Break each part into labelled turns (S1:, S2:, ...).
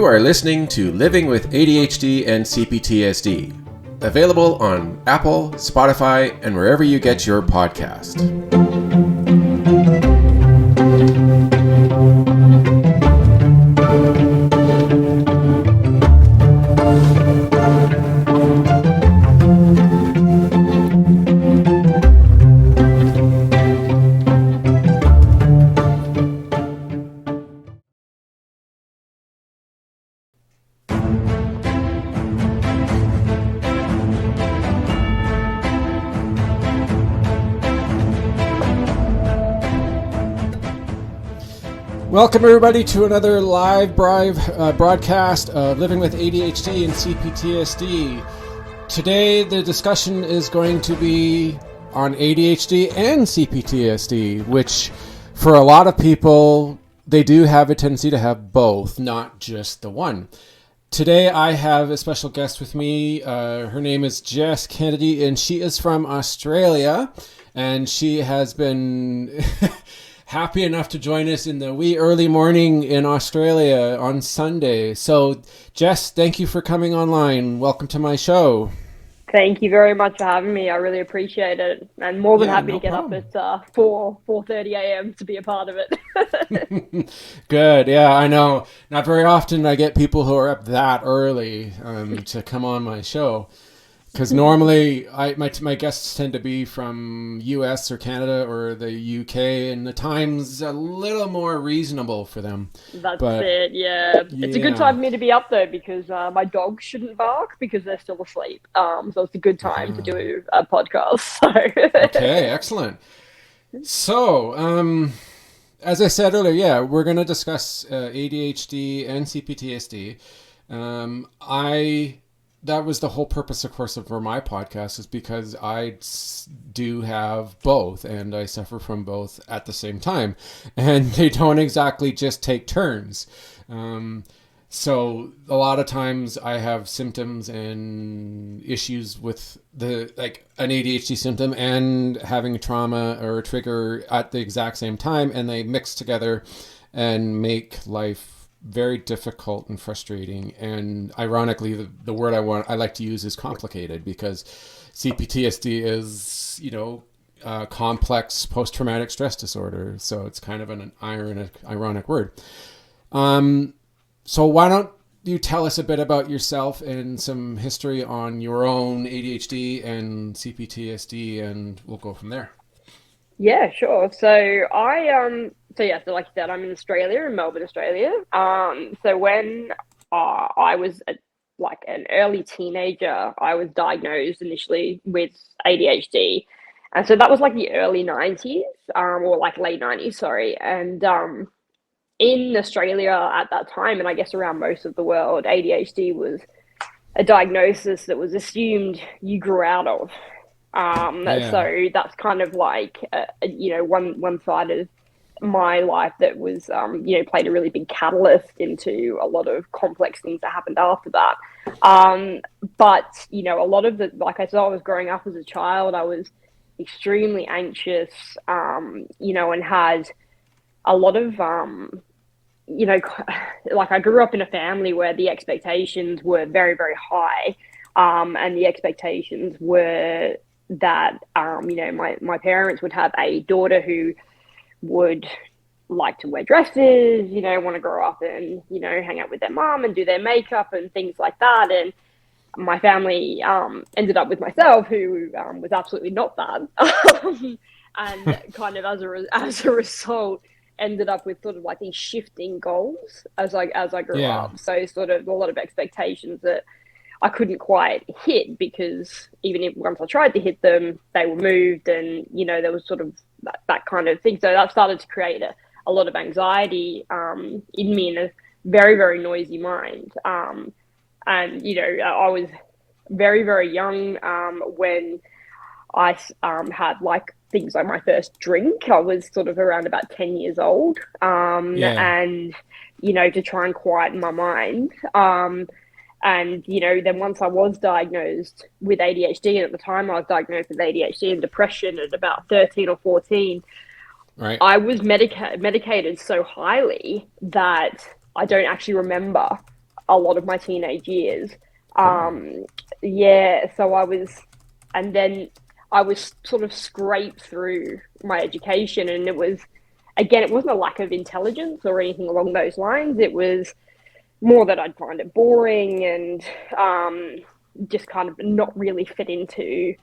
S1: You are listening to Living with ADHD and CPTSD, available on Apple, Spotify, and wherever you get your podcast. Welcome everybody to another live broadcast of Living with ADHD and CPTSD. Today the discussion is going to be on ADHD and CPTSD, which for a lot of people, they do have a tendency to have both, not just the one. Today I have a special guest with me. Her name is Jess Kennedy, and she is from Australia, and she has been happy enough to join us in the wee early morning in Australia on Sunday. So, Jess, thank you for coming online. Welcome to my show.
S2: Thank you very much for having me. I really appreciate it. And more than happy to get up at 4:30 a.m. to be a part of it.
S1: Good. Yeah, I know. Not very often I get people who are up that early to come on my show. Because normally my guests tend to be from US or Canada or the UK, and the time's a little more reasonable for them.
S2: That's it, yeah. It's a good time for me to be up though, because my dogs shouldn't bark because they're still asleep. So it's a good time to do a podcast. So.
S1: Okay, excellent. So, as I said earlier, we're going to discuss ADHD and CPTSD. That was the whole purpose, of course, for my podcast, is because I do have both and I suffer from both at the same time, and they don't exactly just take turns. So a lot of times I have symptoms and issues with an ADHD symptom and having trauma or a trigger at the exact same time, and they mix together and make life very difficult and frustrating. And ironically, the word I like to use is complicated, because CPTSD is, complex post-traumatic stress disorder. So it's kind of an ironic word. So why don't you tell us a bit about yourself and some history on your own ADHD and CPTSD, and we'll go from there.
S2: Yeah, sure. So so like you said, I'm in Australia, in Melbourne, Australia. So when I was an early teenager, I was diagnosed initially with ADHD. And so that was like the early 90s, or like late 90s, sorry. And in Australia at that time, and I guess around most of the world, ADHD was a diagnosis that was assumed you grew out of. So that's kind of like, one side of my life that was, played a really big catalyst into a lot of complex things that happened after that. But, a lot of like I said, I was growing up as a child, I was extremely anxious, and had a lot of, like I grew up in a family where the expectations were very, very high. And the expectations were that, my parents would have a daughter who would like to wear dresses, want to grow up and, hang out with their mom and do their makeup and things like that. And my family ended up with myself, who was absolutely not that. And kind of as a result, ended up with sort of like these shifting goals as I grew up. So sort of a lot of expectations that I couldn't quite hit, because even if once I tried to hit them, they were moved, and there was sort of that kind of thing. So that started to create a lot of anxiety in me, in a very, very noisy mind. And I was very, very young when I had like things like my first drink. I was sort of around about 10 years old, and to try and quieten my mind. And, then once I was diagnosed with ADHD, and at the time I was diagnosed with ADHD and depression at about 13 or 14, right, I was medicated so highly that I don't actually remember a lot of my teenage years.
S1: Oh,
S2: Yeah, so and then I was sort of scraped through my education, and it was, again, it wasn't a lack of intelligence or anything along those lines. It was more that I'd find it boring and just kind of not really fit into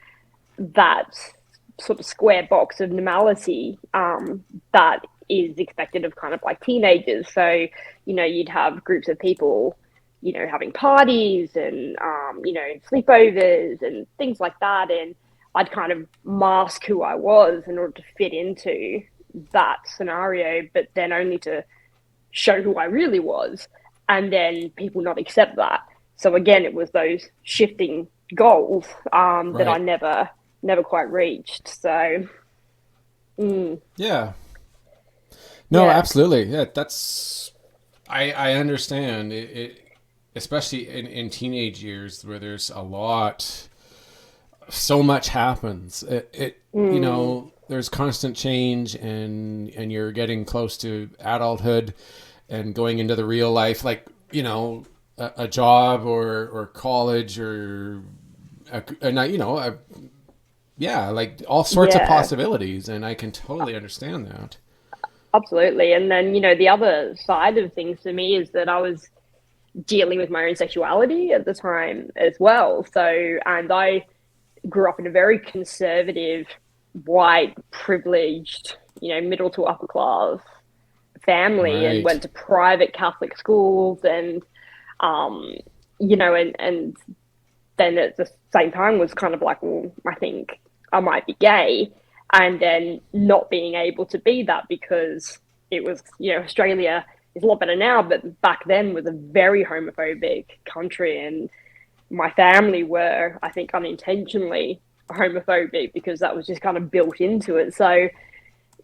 S2: that sort of square box of normality that is expected of kind of like teenagers. So, you'd have groups of people, having parties and, sleepovers and things like that. And I'd kind of mask who I was in order to fit into that scenario, but then only to show who I really was, and then people not accept that. So again, it was those shifting goals that I
S1: right.
S2: never quite reached. So
S1: Yeah. No,
S2: yeah,
S1: absolutely. Yeah, I understand it, especially in teenage years where there's a lot, so much happens. There's constant change, and you're getting close to adulthood and going into the real life, like, a job or college or yeah, like all sorts of
S2: yeah,
S1: possibilities, and I can totally understand that.
S2: absolutely. And then the other side of things for me is that I was dealing with my own sexuality at the time as well. So, and I grew up in a very conservative, white, privileged, middle to upper class family, and
S1: Right.
S2: went to private Catholic schools, and um, and then at the same time was kind of like, well, I think I might be gay, and then not being able to be that because it was, Australia is a lot better now, but back then was a very homophobic country, and my family were, I think, unintentionally homophobic because that was just kind of built into it. So,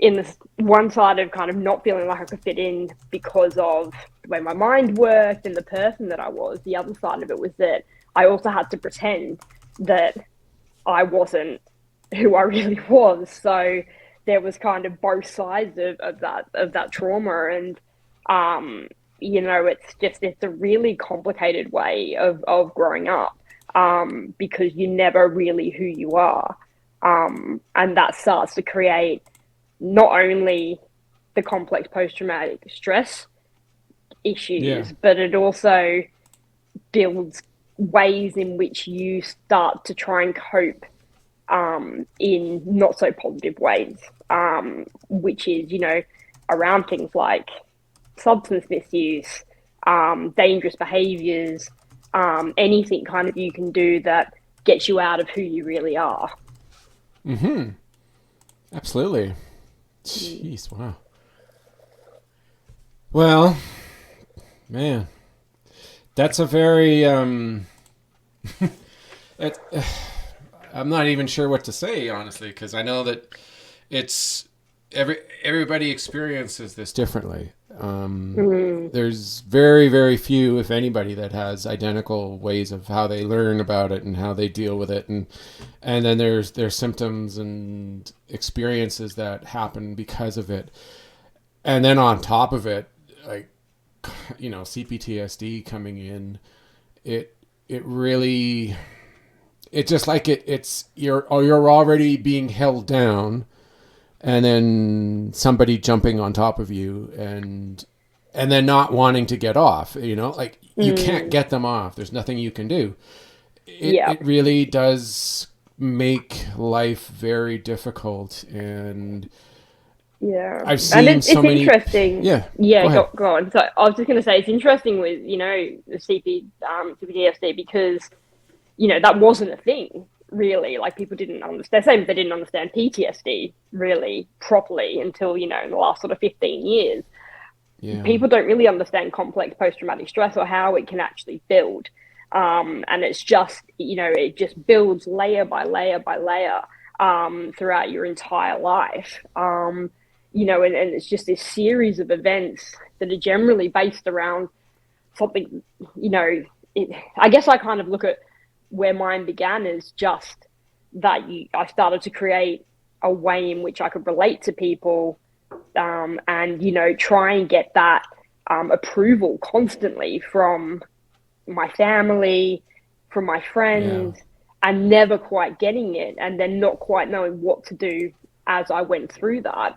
S2: in this one side of kind of not feeling like I could fit in because of the way my mind worked and the person that I was, the other side of it was that I also had to pretend that I wasn't who I really was. So there was kind of both sides of that trauma, and it's a really complicated way of growing up, because you're never really who you are, and that starts to create not only the complex post traumatic stress
S1: Yeah.
S2: issues, but it also builds ways in which you start to try and cope in not so positive ways, which is, around things like substance misuse, dangerous behaviors, anything kind of you can do that gets you out of who you really are.
S1: Mm-hmm. Absolutely.
S2: Mm.
S1: Jeez, wow. Well, man, that's a very it, I'm not even sure what to say, honestly, because I know that it's everybody experiences this differently.
S2: Mm.
S1: There's very, very few, if anybody, that has identical ways of how they learn about it and how they deal with it, and then there's symptoms and experiences that happen because of it, and then on top of it, like, CPTSD coming in, it it really, it just like it's you're already being held down, and then somebody jumping on top of you, and then not wanting to get off, like you can't
S2: Mm.
S1: get them off, there's nothing you can do.
S2: Yeah.
S1: It really does make life very difficult, and
S2: Yeah,
S1: I've
S2: and
S1: seen
S2: it's
S1: so many.
S2: interesting.
S1: Yeah,
S2: Yeah,
S1: go ahead.
S2: go on. So I was just going to say it's interesting with the CPTSD, because that wasn't a thing really. Like, people didn't understand. Same as they didn't understand PTSD really properly until in the last sort of 15 years.
S1: Yeah.
S2: People don't really understand complex post traumatic stress or how it can actually build, and it's just it just builds layer by layer by layer throughout your entire life. And it's just this series of events that are generally based around something, I guess I kind of look at where mine began as just that I started to create a way in which I could relate to people, and, try and get that approval constantly from my family, from my
S1: Yeah.
S2: friends, and never quite getting it, and then not quite knowing what to do as I went through that.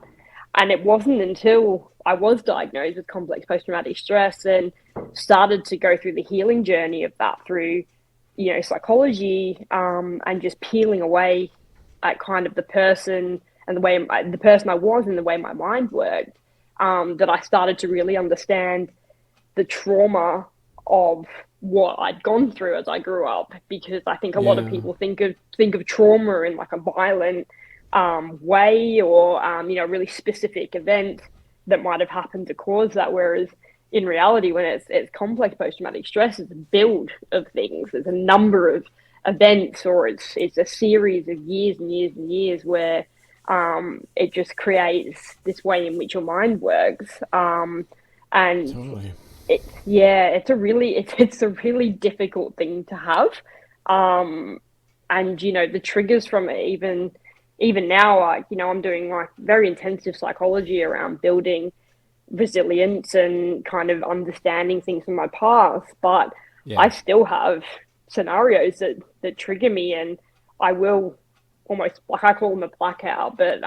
S2: And it wasn't until I was diagnosed with complex post traumatic stress and started to go through the healing journey of that through, psychology, and just peeling away at kind of the person and the person I was and the way my mind worked, that I started to really understand the trauma of what I'd gone through as I grew up. Because I think a lot of
S1: Yeah.
S2: people think of trauma in like a violent way, or a really specific event that might have happened to cause that. Whereas in reality, when it's complex post traumatic stress, it's a build of things. It's a number of events, or it's a series of years and years and years where it just creates this way in which your mind works. And
S1: Totally.
S2: it's a really difficult thing to have. And the triggers from it, even now, like, I'm doing like very intensive psychology around building resilience and kind of understanding things from my past, but
S1: Yeah.
S2: I still have scenarios that trigger me, and I will almost, like, I call them a blackout, but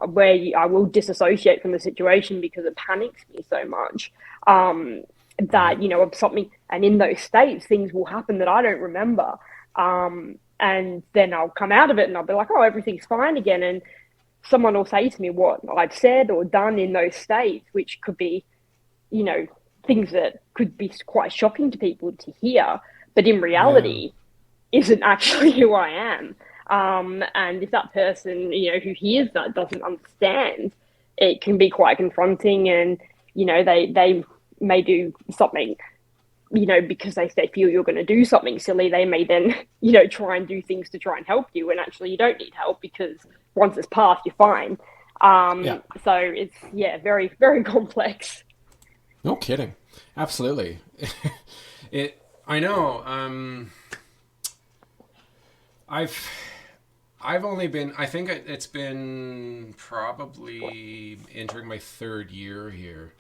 S2: where I will disassociate from the situation because it panics me so much,
S1: Right.
S2: that of something, and in those states things will happen that I don't remember, and then I'll come out of it and I'll be like, oh, everything's fine again, and someone will say to me what I've said or done in those states, which could be, you know, things that could be quite shocking to people to hear, but in
S1: Yeah.
S2: reality isn't actually who I am. And if that person, who hears that doesn't understand, it can be quite confronting, and they may do something, because they feel you're going to do something silly. They may then, try and do things to try and help you, and actually you don't need help because once it's passed, you're fine.
S1: Yeah.
S2: So it's, yeah, very, very complex.
S1: No kidding. Absolutely. It. I know. I've. I've only been. I think it's been probably entering my third year here,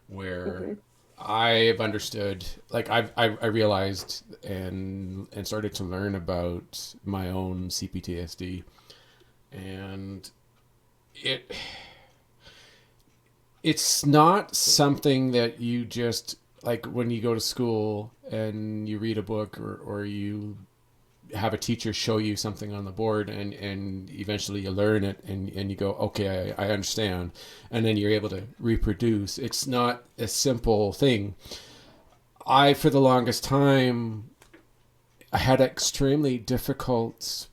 S1: where
S2: Mm-hmm.
S1: I've understood. Like I realized and started to learn about my own CPTSD, and it it's not something that you just like when you go to school and you read a book or you have a teacher show you something on the board and eventually you learn it and you go, okay, I understand. And then you're able to reproduce. It's not a simple thing. For the longest time, I had extremely difficult,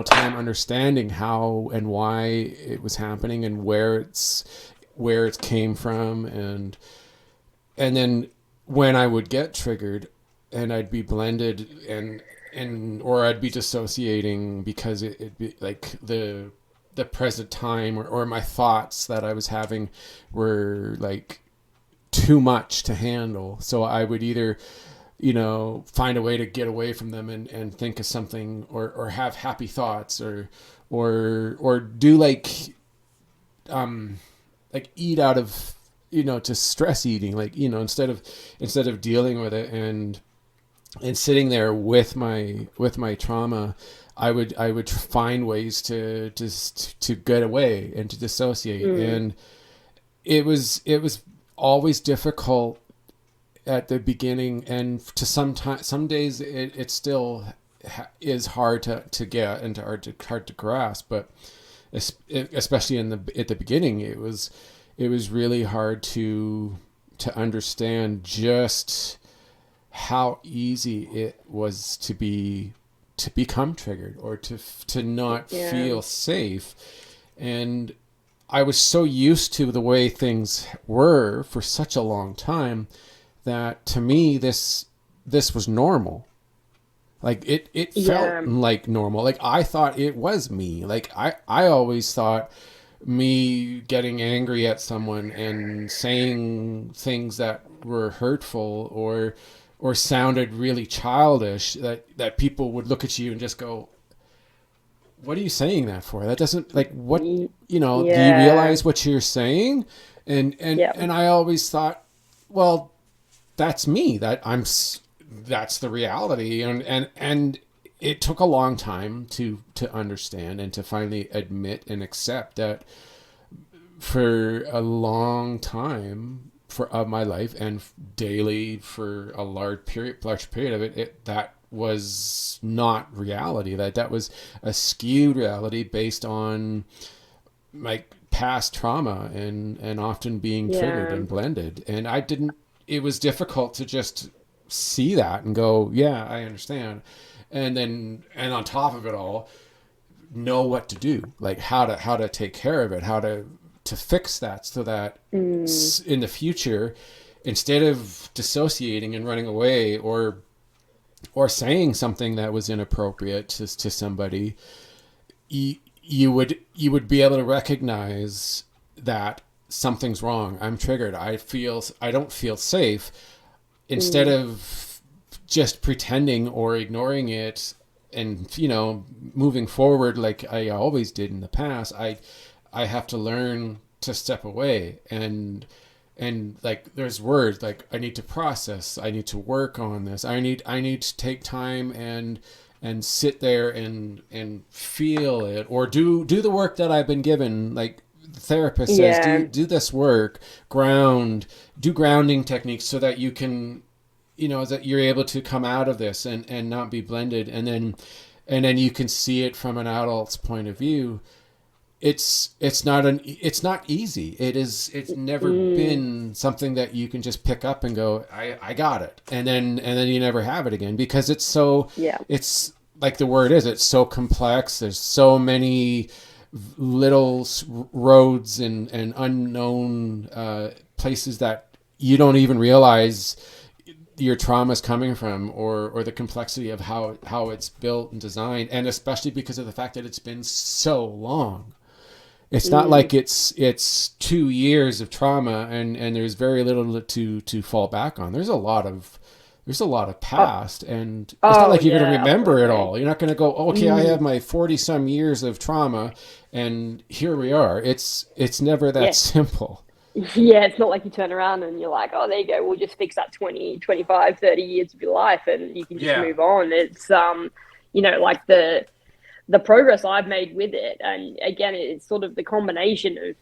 S1: time understanding how and why it was happening and where it came from, and then when I would get triggered and I'd be blended and or I'd be dissociating because it'd be like the present time or my thoughts that I was having were like too much to handle. So I would either, find a way to get away from them and think of something or have happy thoughts or do like eat out of, just stress eating, like, instead of dealing with it and sitting there with my trauma, I would find ways to get away and to dissociate.
S2: Mm.
S1: And it was always difficult at the beginning, and to some days it still is hard to get and hard to grasp, but especially at the beginning it was really hard to understand just how easy it was to become triggered or to not
S2: Yeah.
S1: feel safe. And I was so used to the way things were for such a long time that to me this was normal. Like it felt
S2: Yeah.
S1: like normal. Like I thought it was me. Like I always thought me getting angry at someone and saying things that were hurtful or sounded really childish, that people would look at you and just go, what are you saying that for? That doesn't, like, what, do you
S2: Yeah.
S1: realize what you're saying? And and
S2: Yeah.
S1: and I always thought, well, that's me. That's the reality. And it took a long time to understand and to finally admit and accept that for a long time of my life and daily for a large period of it, that was not reality. That was a skewed reality based on like past trauma and often being triggered
S2: Yeah.
S1: and blended. And it was difficult to just see that and go, yeah, I understand. And on top of it all, know what to do, like how to take care of it, how to fix that, so that in the future, instead of dissociating and running away or saying something that was inappropriate to somebody, you would be able to recognize that something's wrong. I'm triggered. I don't feel safe. Instead of just pretending or ignoring it and, moving forward like I always did in the past, I have to learn to step away and like there's words like I need to process, I need to work on this, I need to take time and sit there and feel it, or do the work that I've been given. Like the therapist says,
S2: Yeah.
S1: do this work, do grounding techniques so that you can, that you're able to come out of this and not be blended. And then you can see it from an adult's point of view. It's not easy. It's never been something that you can just pick up and go, I got it. And then you never have it again, because
S2: Yeah.
S1: it's like the word is, it's so complex. There's so many little roads and unknown places that you don't even realize your trauma is coming from, or the complexity of how it's built and designed, and especially because of the fact that it's been so long. It's not like it's 2 years of trauma and there's very little to fall back on. There's a lot of past, and it's not like you're going to remember it all. You're not going to go, oh, okay, I have my 40 some years of trauma and here we are. It's never that
S2: Yeah.
S1: simple.
S2: Yeah, it's not like you turn around and you're like, oh, there you go, we'll just fix that 20, 25, 30 years of your life and you can just
S1: Yeah.
S2: move on. It's, like the progress I've made with it. And again, it's sort of the combination of,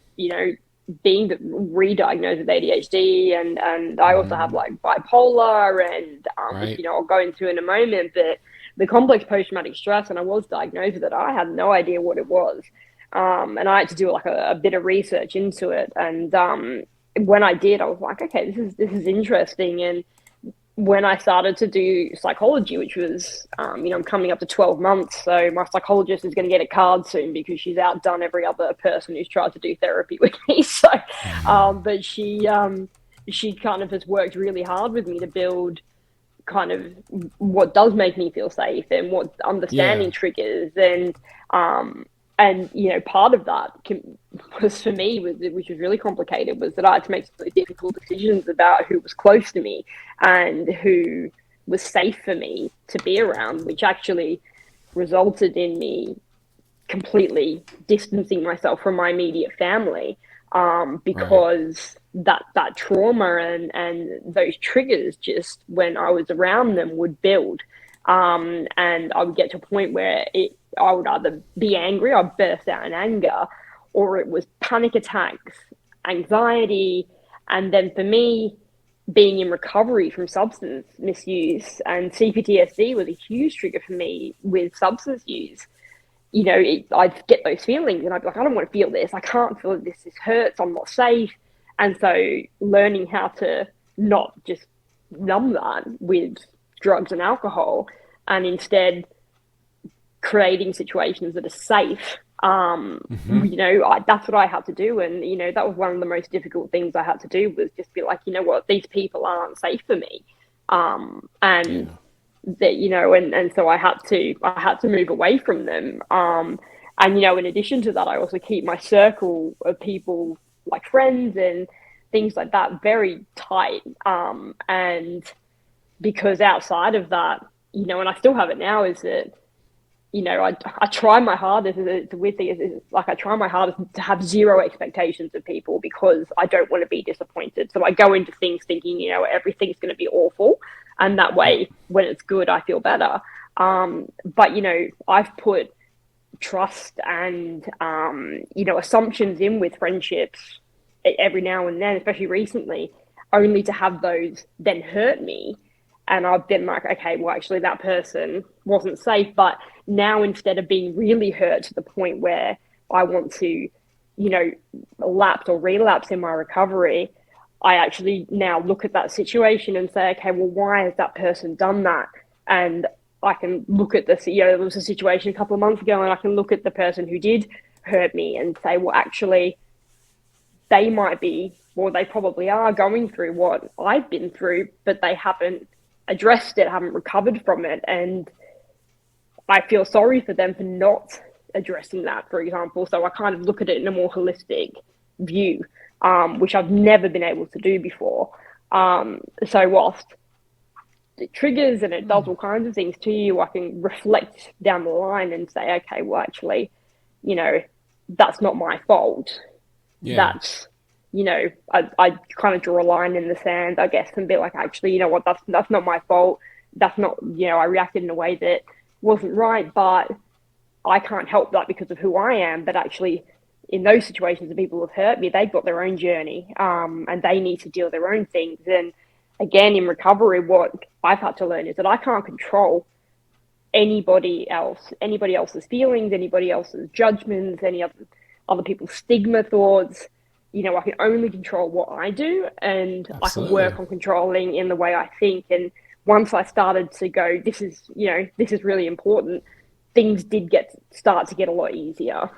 S2: being re-diagnosed with ADHD and I also have like bipolar and, which,
S1: Right.
S2: I'll go into in a moment, but the complex post-traumatic stress, and I was diagnosed with it. I had no idea what it was. And I had to do like a bit of research into it. And when I did, I was like, okay, this is interesting. And when I started to do psychology, which was, I'm coming up to 12 months, so my psychologist is going to get a card soon because she's outdone every other person who's tried to do therapy with me. So, but she kind of has worked really hard with me to build kind of what does make me feel safe and what
S1: Yeah.
S2: understanding triggers and part of that was for me, which was really complicated, was that I had to make some really difficult decisions about who was close to me and who was safe for me to be around, which actually resulted in me completely distancing myself from my immediate family,
S1: Right.
S2: because that trauma and those triggers, just when I was around them, would build, and I would get to a point where I would either be angry, I'd burst out in anger, or it was panic attacks, anxiety, and then for me, being in recovery from substance misuse and CPTSD was a huge trigger for me with substance use. I'd get those feelings and I'd be like, I don't want to feel this. I can't feel this. This hurts. I'm not safe. And so learning how to not just numb that with drugs and alcohol and instead creating situations that are safe. That's what I had to do. And, that was one of the most difficult things I had to do, was just be like, you know what, these people aren't safe for me. And
S1: Yeah.
S2: that, and so I had to move away from them. And, in addition to that, I also keep my circle of people, like friends and things like that, very tight. And because outside of that, and I still have it now, is that, I try my hardest. It's a weird thing. It's like I try my hardest to have zero expectations of people because I don't want to be disappointed. So I go into things thinking, everything's going to be awful. And that way, when it's good, I feel better. But, I've put trust and, assumptions in with friendships every now and then, especially recently, only to have those then hurt me. And I've been like, okay, well, actually, that person wasn't safe. But now, instead of being really hurt to the point where I want to, lapse or relapse in my recovery, I actually now look at that situation and say, okay, well, why has that person done that? And I can look at this, there was a situation a couple of months ago, and I can look at the person who did hurt me and say, well, actually, they might be, or they probably are going through what I've been through, but they haven't addressed it, haven't recovered from it. And I feel sorry for them for not addressing that, for example. So I kind of look at it in a more holistic view, which I've never been able to do before. So whilst it triggers and it does all kinds of things to you, I can reflect down the line and say, okay, well, actually, that's not my fault. Yeah. That's, I kind of draw a line in the sand, I guess, and be like, actually, you know what, that's not my fault. That's not, I reacted in a way that wasn't right, but I can't help that because of who I am. But actually, in those situations, the people who have hurt me, they've got their own journey, and they need to deal with their own things. And again, in recovery, what I've had to learn is that I can't control anybody else's feelings, anybody else's judgments, any other people's stigma thoughts. I can only control what I do, and absolutely. I can work on controlling in the way I think. And once I started to go, this is really important, things did start to get a lot easier.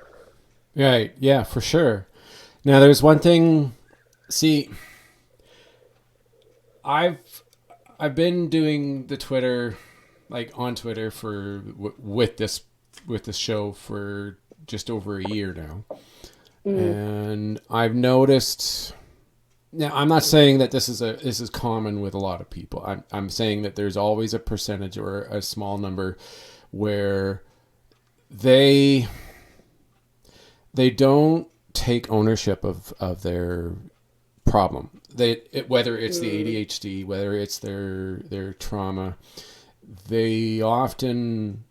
S1: Right. Yeah, for sure. Now there's one thing, see, I've been doing the Twitter, like on Twitter for with this show for just over a year now. And I've noticed, now I'm not saying that this is common with a lot of people. I'm saying that there's always a percentage or a small number where they don't take ownership of their problem. Whether it's the ADHD, whether it's their trauma, they often,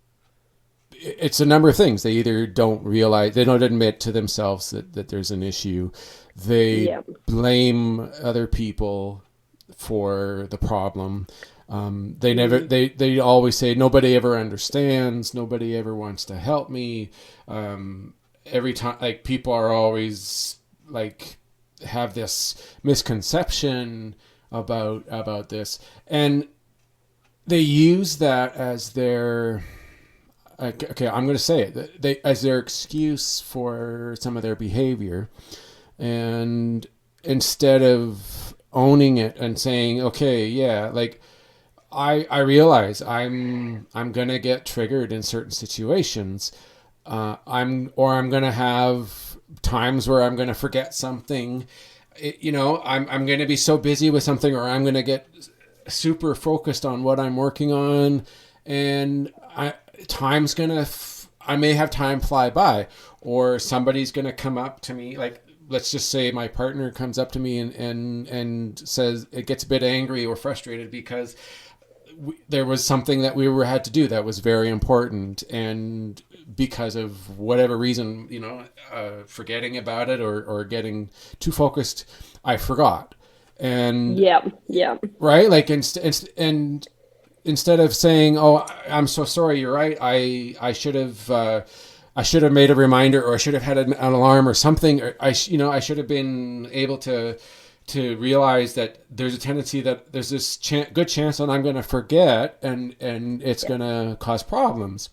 S1: it's a number of things. They either don't realize, they don't admit to themselves that there's an issue. They blame other people for the problem. They always say, nobody ever understands. Nobody ever wants to help me. Every time, like, people are always like, have this misconception about this. And they use that as their, okay, I'm going to say it, as their excuse for some of their behavior. And instead of owning it and saying, okay, yeah, like I realize I'm going to get triggered in certain situations. I'm going to have times where I'm going to forget something. I'm going to be so busy with something, or I'm going to get super focused on what I'm working on, and I may have time fly by, or somebody's going to come up to me, like, let's just say my partner comes up to me and says, it gets a bit angry or frustrated because there was something that we had to do that was very important, and because of whatever reason, forgetting about it or getting too focused, I forgot. And right, like, and instead of saying, oh, I'm so sorry, you're right, I should have made a reminder, or I should have had an alarm or something, or I should have been able to realize that there's a tendency that there's this good chance that I'm going to forget, and it's going to cause problems.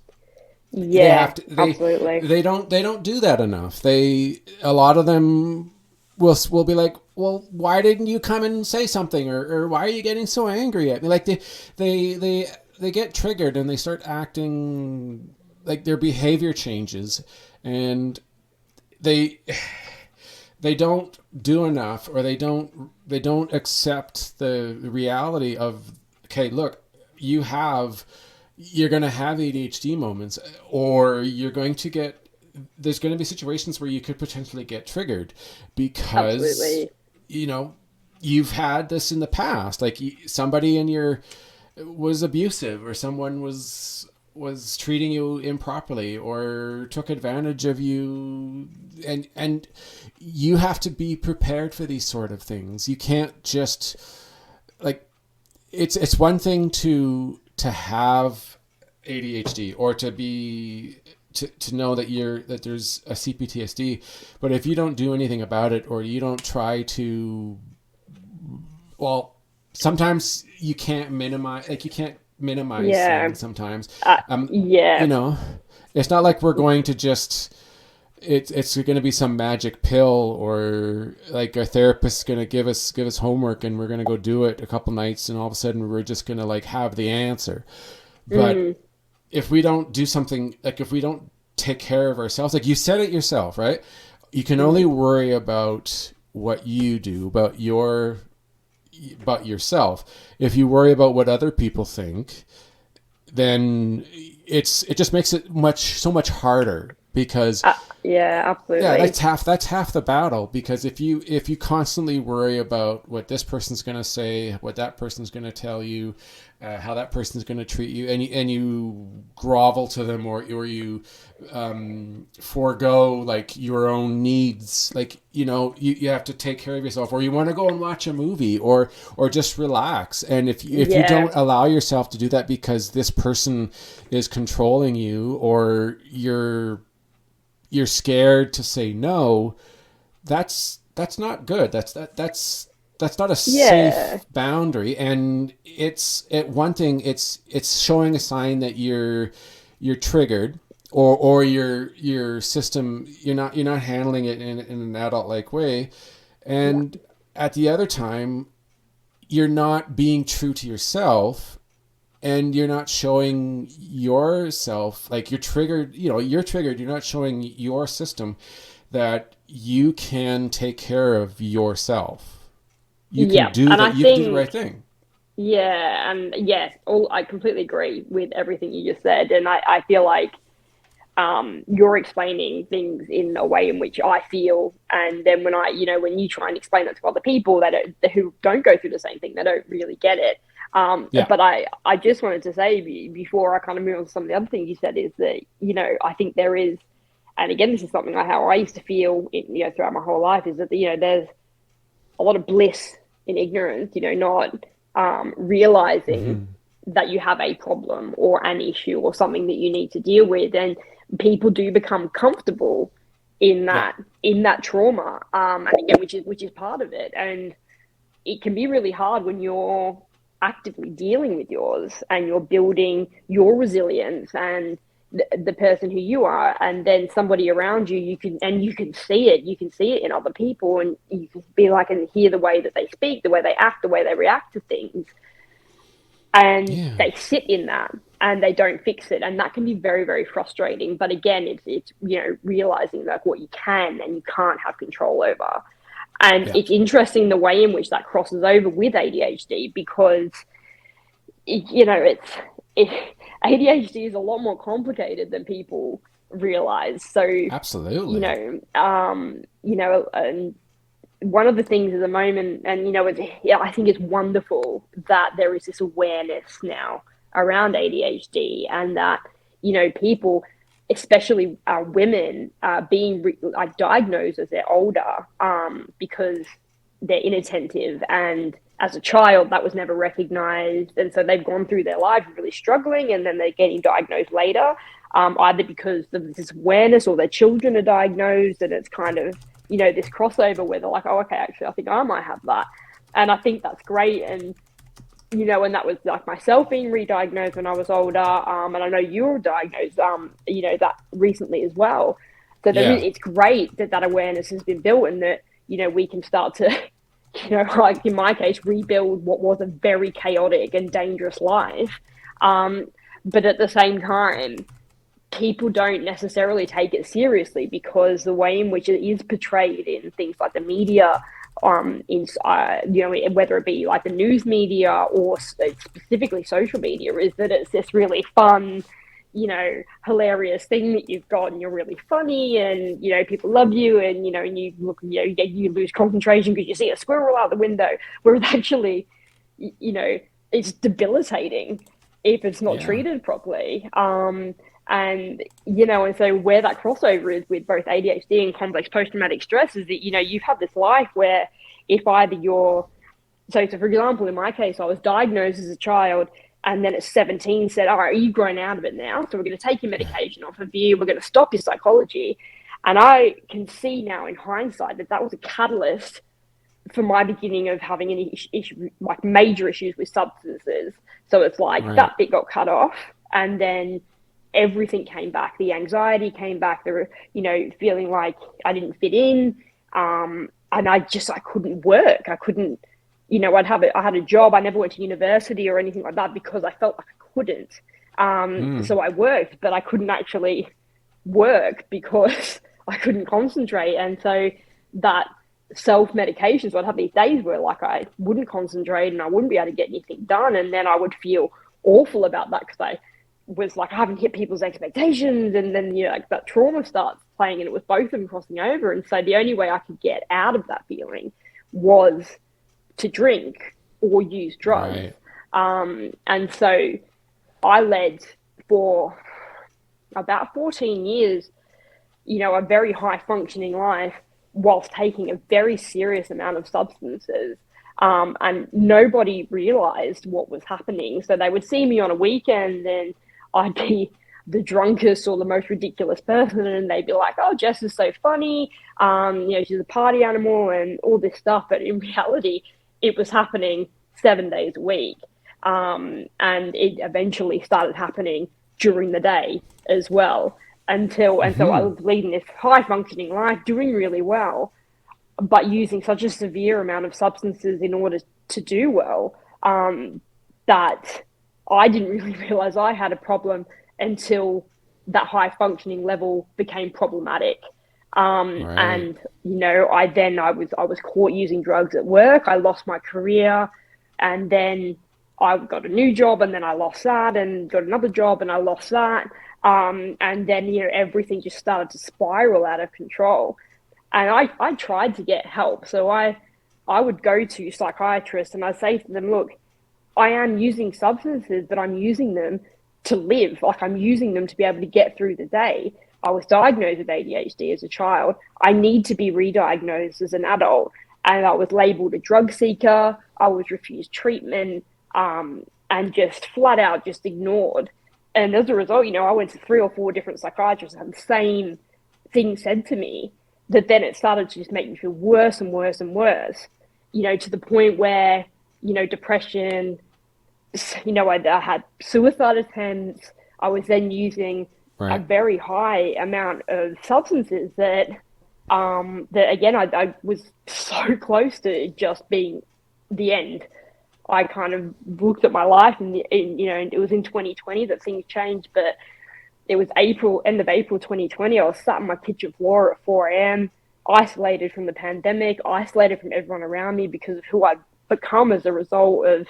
S2: Yeah, absolutely.
S1: They don't do that enough. A lot of them will be like, well, why didn't you come and say something, or why are you getting so angry at me? Like they get triggered and they start acting like their behavior changes, and they don't do enough, or they don't accept the reality of, okay, look, you have you're going to have ADHD moments, or you're going to get, there's going to be situations where you could potentially get triggered because,
S2: Absolutely.
S1: you know, you've had this in the past. Like somebody in your was abusive, or someone was treating you improperly or took advantage of you, and you have to be prepared for these sort of things. You can't just like, it's one thing to have ADHD, or to know that there's a CPTSD, but if you don't do anything about it, or you don't try to, well, sometimes you can't minimize,
S2: Yeah.
S1: things sometimes.
S2: Yeah.
S1: You know, it's not like we're going to just, it's going to be some magic pill, or like a therapist's going to give us homework and we're going to go do it a couple nights and all of a sudden we're just going to like have the answer. But if we don't do something, like if we don't take care of ourselves, like you said it yourself, right? You can only worry about what you do, about yourself. If you worry about what other people think, then it just makes it so much harder, because
S2: Yeah, absolutely.
S1: yeah, that's half the battle. Because if you constantly worry about what this person's going to say, what that person's going to tell you, how that person's going to treat you, and you grovel to them, or you forego like your own needs, like, you know, you have to take care of yourself, or you want to go and watch a movie, or just relax. And if you don't allow yourself to do that because this person is controlling you, or you're scared to say no, that's not good. That's not a safe boundary. And it's showing a sign that you're triggered, or your system, you're not handling it in an adult like way. And at the other time, you're not being true to yourself, and you're not showing yourself, like you're triggered, you're not showing your system that you can take care of yourself. You can do that. You can do the right thing.
S2: Yeah, and yes, I completely agree with everything you just said, and I feel like you're explaining things in a way in which I feel, and then when you try and explain that to other people who don't go through the same thing, they don't really get it. But I just wanted to say, before I kind of move on to some of the other things you said, is that, I think there is, and again, this is something like how I used to feel, throughout my whole life, is that, there's a lot of bliss in ignorance, not realizing that you have a problem or an issue or something that you need to deal with. And people do become comfortable in that trauma, and again, which is part of it. And it can be really hard when you're actively dealing with yours and you're building your resilience and the person who you are, and then somebody around you, you can see it in other people, and you can be like, and hear the way that they speak, the way they act, the way they react to things, and they sit in that and they don't fix it, and that can be very, very frustrating. But again, it's realizing like what you can and you can't have control over. And it's interesting the way in which that crosses over with ADHD, because ADHD is a lot more complicated than people realize. So
S1: absolutely,
S2: and one of the things at the moment, and I think it's wonderful that there is this awareness now around ADHD, and that people, especially women, being diagnosed as they're older, because they're inattentive, and as a child that was never recognized, and so they've gone through their life really struggling, and then they're getting diagnosed later, either because of this awareness or their children are diagnosed, and it's kind of this crossover where they're like, oh, okay, actually I think I might have that. And I think that's great. And and that was like myself being re-diagnosed when I was older, and I know you were diagnosed that recently as well. So it's great that awareness has been built, and that we can start to like in my case, rebuild what was a very chaotic and dangerous life. But at the same time, people don't necessarily take it seriously, because the way in which it is portrayed in things like the media, whether it be like the news media or specifically social media, is that it's this really fun, hilarious thing that you've got, and you're really funny, and people love you, and and you look, you lose concentration because you see a squirrel out the window, whereas actually, it's debilitating if it's not treated properly. And so where that crossover is with both ADHD and complex post-traumatic stress is that you've had this life where if either so for example, in my case, I was diagnosed as a child, and then at 17 said, all right, you've grown out of it now, so we're going to take your medication off of you, we're going to stop your psychology. And I can see now in hindsight that was a catalyst for my beginning of having any issue, like major issues with substances. So it's like that bit got cut off, and then everything came back. The anxiety came back, the feeling like I didn't fit in, and I couldn't work. I couldn't, I had a job. I never went to university or anything like that because I felt like I couldn't. So I worked, but I couldn't actually work because I couldn't concentrate. And so that self-medication, so I'd have these days where like I wouldn't concentrate and I wouldn't be able to get anything done, and then I would feel awful about that because I was like, I haven't hit people's expectations, and then like that trauma starts playing, and it was both of them crossing over. And so the only way I could get out of that feeling was to drink or use drugs. And so I led for about 14 years, a very high functioning life whilst taking a very serious amount of substances. And nobody realized what was happening. So they would see me on a weekend and I'd be the drunkest or the most ridiculous person, and they'd be like, oh, Jess is so funny. She's a party animal and all this stuff. But in reality, it was happening 7 days a week. And it eventually started happening during the day as well. And so I was leading this high functioning life, doing really well, but using such a severe amount of substances in order to do well, that I didn't really realize I had a problem until that high functioning level became problematic. And I was caught using drugs at work. I lost my career, and then I got a new job, and then I lost that, and got another job, and I lost that. And then, everything just started to spiral out of control. And I tried to get help. So I would go to psychiatrists and I'd say to them, look, I am using substances, but I'm using them to live. Like, I'm using them to be able to get through the day. I was diagnosed with ADHD as a child. I need to be re-diagnosed as an adult. And I was labeled a drug seeker. I was refused treatment, and just flat out just ignored. And as a result, I went to 3 or 4 different psychiatrists and had the same thing said to me, that then it started to just make me feel worse and worse and worse, to the point where, depression, I had suicide attempts. I was then using a very high amount of substances that again, I was so close to just being the end. I kind of looked at my life and it was in 2020 that things changed, but it was end of April 2020. I was sat on my kitchen floor at 4 a.m., isolated from the pandemic, isolated from everyone around me because of who I'd become as a result of,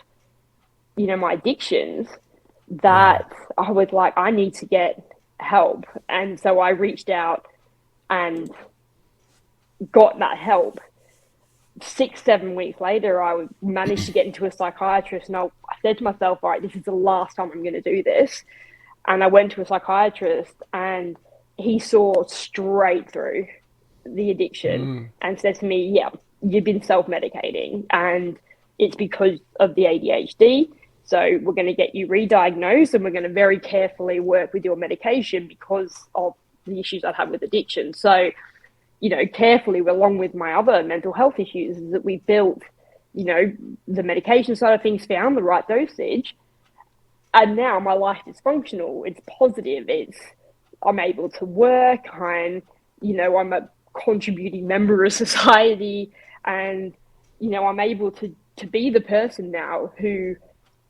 S2: my addictions, that I was like, I need to get help. And so I reached out and got that help. 6-7 weeks later, I managed to get into a psychiatrist, and I said to myself, all right, this is the last time I'm going to do this. And I went to a psychiatrist, and he saw straight through the addiction and said to me, yeah, you've been self-medicating, and it's because of the ADHD. So we're going to get you re-diagnosed, and we're going to very carefully work with your medication because of the issues I've had with addiction. So, carefully, along with my other mental health issues, is that we built, the medication side of things, found the right dosage. And now my life is functional. It's positive. I'm able to work. I'm a contributing member of society, and, I'm able to be the person now who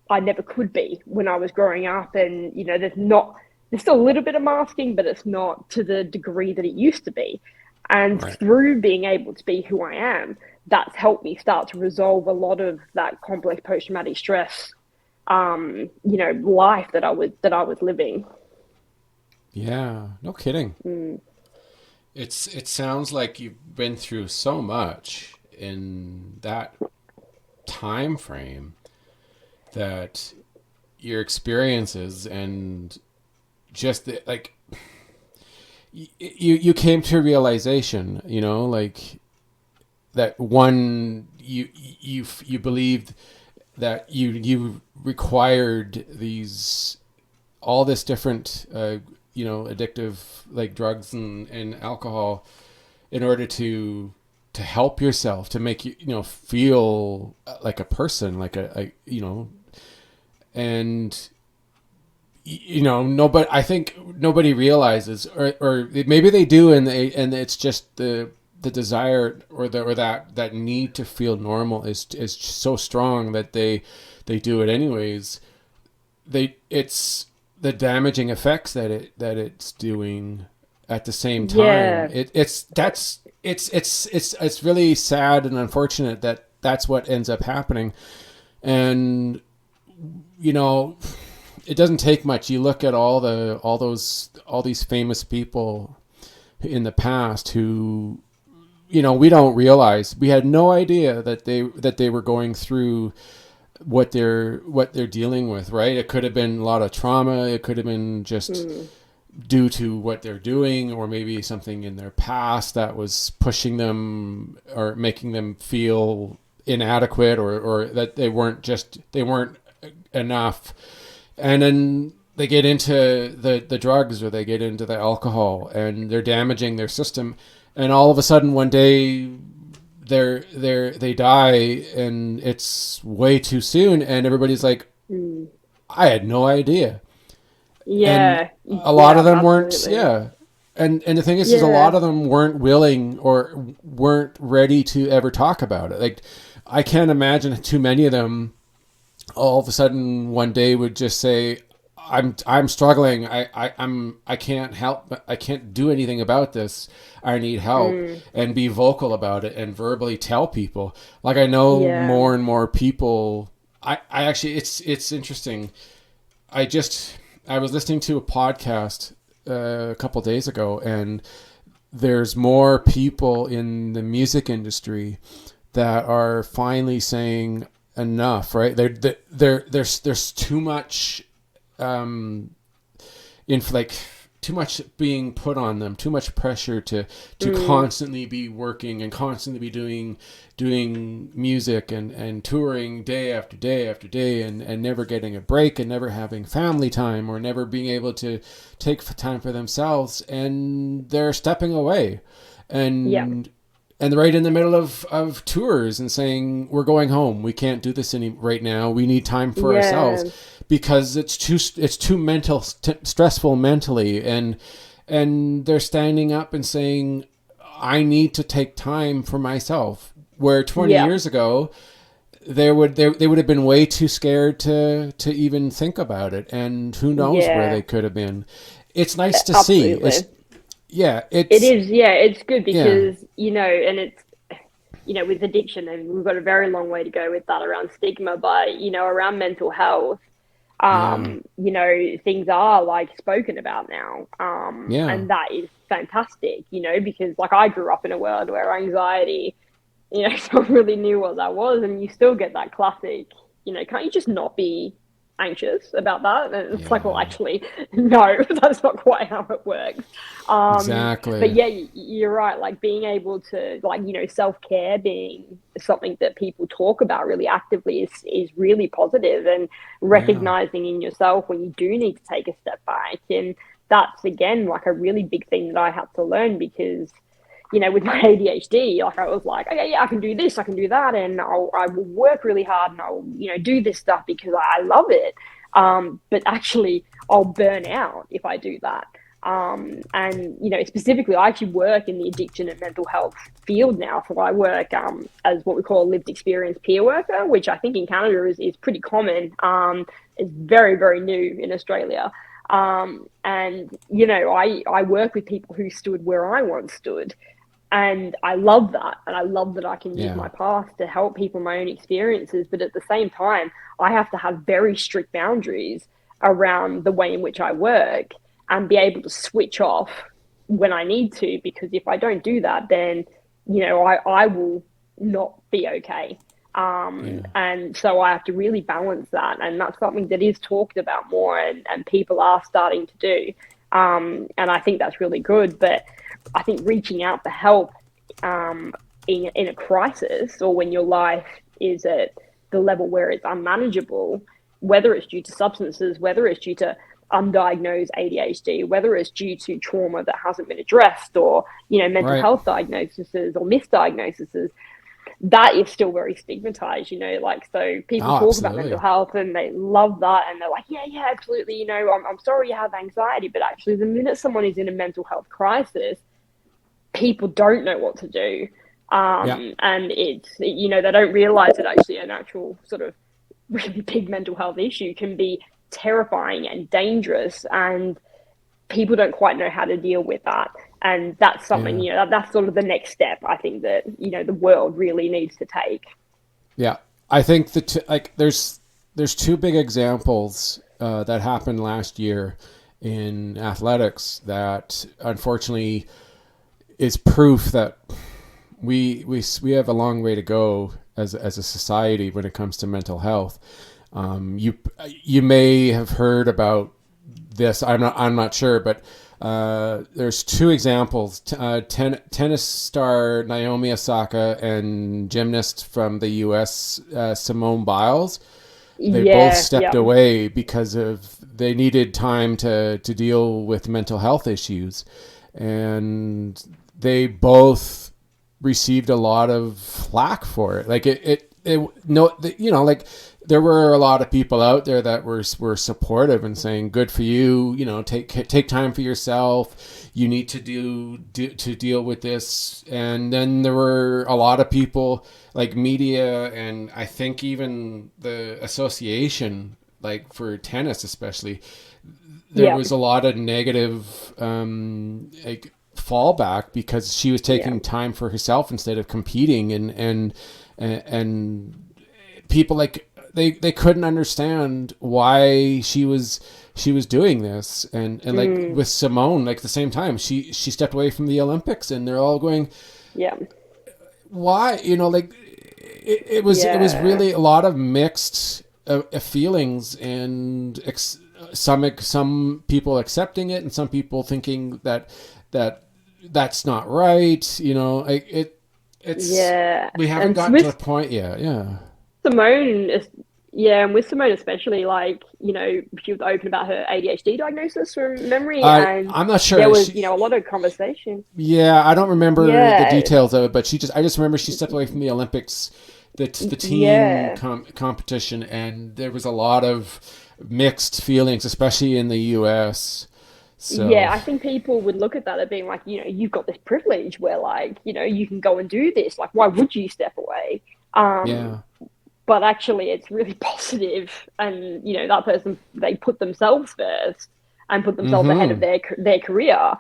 S2: I never could be when I was growing up. And, there's still a little bit of masking, but it's not to the degree that it used to be. And
S1: Right.
S2: through being able to be who I am, that's helped me start to resolve a lot of that complex post-traumatic stress, life that I was living.
S1: Yeah. No kidding.
S2: Mm.
S1: It sounds like you've been through so much in that time frame that your experiences and just like you came to a realization, like that one you believed that you required these all this different addictive like drugs and alcohol in order to help yourself, to make you feel like a person, like and nobody, I think nobody realizes, or maybe they do, and it's just the desire or that need to feel normal is so strong that they do it anyways. It's the damaging effects that it's doing at the same time.
S2: Yeah,
S1: It's really sad and unfortunate that that's what ends up happening. And you know it doesn't take much. You look at all these famous people in the past who we don't realize, we had no idea that they were going through what they're dealing with, right? It could have been a lot of trauma, it could have been just
S2: mm,
S1: due to what they're doing, or maybe something in their past that was pushing them or making them feel inadequate, or that they weren't enough. And then they get into the drugs, or they get into the alcohol, and they're damaging their system. And all of a sudden one day they die, and it's way too soon, and everybody's like,
S2: mm.
S1: I had no idea. And
S2: Yeah,
S1: a lot of
S2: yeah,
S1: them weren't.
S2: absolutely.
S1: Yeah. And the thing is a
S2: Yeah.
S1: lot of them weren't willing or weren't ready to ever talk about it. Like, I can't imagine too many of them all of a sudden one day would just say, I'm struggling. I can't help. I can't do anything about this. I need help,
S2: Mm,
S1: and be vocal about it and verbally tell people. Like, I know
S2: yeah.
S1: more and more people. I actually, it's interesting. I just I was listening to a podcast a couple days ago, and there's more people in the music industry that are finally saying enough. Right? There's too much um, like too much being put on them, too much pressure to
S2: Mm,
S1: constantly be working and constantly be doing music and touring day after day after day, and never getting a break, and never having family time, or never being able to take time for themselves, and they're stepping away,
S2: yeah.
S1: and right in the middle of tours, and saying, we're going home, we can't do this right now, we need time for ourselves,
S2: Yeah.
S1: because it's too stressful mentally, and they're standing up and saying, I need to take time for myself, where 20
S2: Yeah.
S1: years ago they would have been way too scared to even think about it, and who knows where
S2: Yeah.
S1: they could have been. It's nice to see.
S2: Absolutely.
S1: Yeah,
S2: It
S1: it's
S2: is. Yeah, it's good
S1: yeah,
S2: because, and it's, with addiction, and we've got a very long way to go with that around stigma, but, around mental health,
S1: yeah,
S2: things are like spoken about now.
S1: yeah,
S2: And that is fantastic, because like I grew up in a world where anxiety, someone really knew what that was, and you still get that classic, can't you just not be anxious about that? And it's like, well,
S1: yeah,
S2: actually, no, that's not quite how it works. But
S1: exactly,
S2: yeah, you're right. Like being able to, like, self care being something that people talk about really actively is really positive, and
S1: yeah,
S2: recognizing in yourself when you do need to take a step back. And that's again like a really big thing that I had to learn because with my ADHD, like I was like, okay, yeah, I can do this, I can do that, and I will work really hard, and I'll, do this stuff because I love it. But actually, I'll burn out if I do that. And specifically, I actually work in the addiction and mental health field now. So I work as what we call a lived experience peer worker, which I think in Canada is pretty common. It's very, very new in Australia. And I work with people who stood where I once stood, And I love that. And I love that I can use
S1: Yeah.
S2: my past to help people, my own experiences. But at the same time, I have to have very strict boundaries around the way in which I work and be able to switch off when I need to. Because if I don't do that, then, I will not be okay. And so I have to really balance that. And that's something that is talked about more and people are starting to do. And I think that's really good. But I think reaching out for help in a crisis, or when your life is at the level where it's unmanageable, whether it's due to substances, whether it's due to undiagnosed ADHD, whether it's due to trauma that hasn't been addressed, or mental health diagnoses or misdiagnoses, that is still very stigmatized, so people talk about mental health and they love that, and they're like, yeah, absolutely, I'm sorry you have anxiety. But actually, the minute someone is in a mental health crisis, people don't know what to do. And it's, they don't realize that actually an actual sort of really big mental health issue can be terrifying and dangerous, and people don't quite know how to deal with that. And that's something, that's sort of the next step, I think, that, the world really needs to take.
S1: Yeah. I think that there's two big examples that happened last year in athletics that unfortunately is proof that we have a long way to go as a society when it comes to mental health. You may have heard about this. I'm not sure, but there's two examples. Tennis star Naomi Osaka and gymnast from the U.S. Simone Biles. They both stepped away because they needed time to deal with mental health issues, and they both received a lot of flack for it. Like there were a lot of people out there that were supportive and saying, "Good for you. Take time for yourself. You need to deal with this." And then there were a lot of people, like media, and I think even the association, like for tennis especially, there was a lot of negative fallback because she was taking time for herself instead of competing, and people they couldn't understand why she was doing this, and like with Simone, like at the same time she stepped away from the Olympics, and they're all going, why? It was really a lot of mixed feelings, and some people accepting it and some people thinking that that's not right. We haven't gotten to the point yet.
S2: Simone, and with Simone especially, she was open about her ADHD diagnosis from memory, and
S1: I'm not sure.
S2: There was, a lot of conversation.
S1: Yeah, I don't remember the details of it, but I just remember she stepped away from the Olympics, the team competition, and there was a lot of mixed feelings, especially in the U.S. So.
S2: Yeah, I think people would look at that as being like, you've got this privilege where, you can go and do this. Like, why would you step away? But actually, it's really positive, and that person, they put themselves first and put themselves ahead of their career.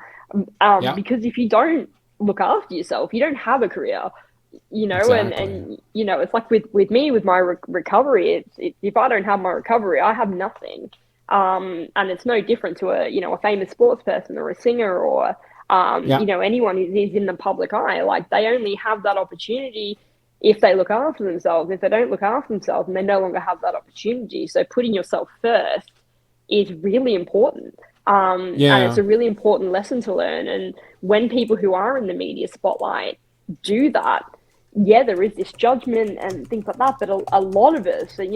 S2: Because if you don't look after yourself, you don't have a career. Exactly. and it's like with me, with my recovery. It's if I don't have my recovery, I have nothing. And it's no different to a famous sports person or a singer or anyone who is in the public eye. Like, they only have that opportunity if they look after themselves. If they don't look after themselves, and they no longer have that opportunity. So putting yourself first is really important. And it's a really important lesson to learn. And when people who are in the media spotlight do that, there is this judgment and things like that. But a lot of us, I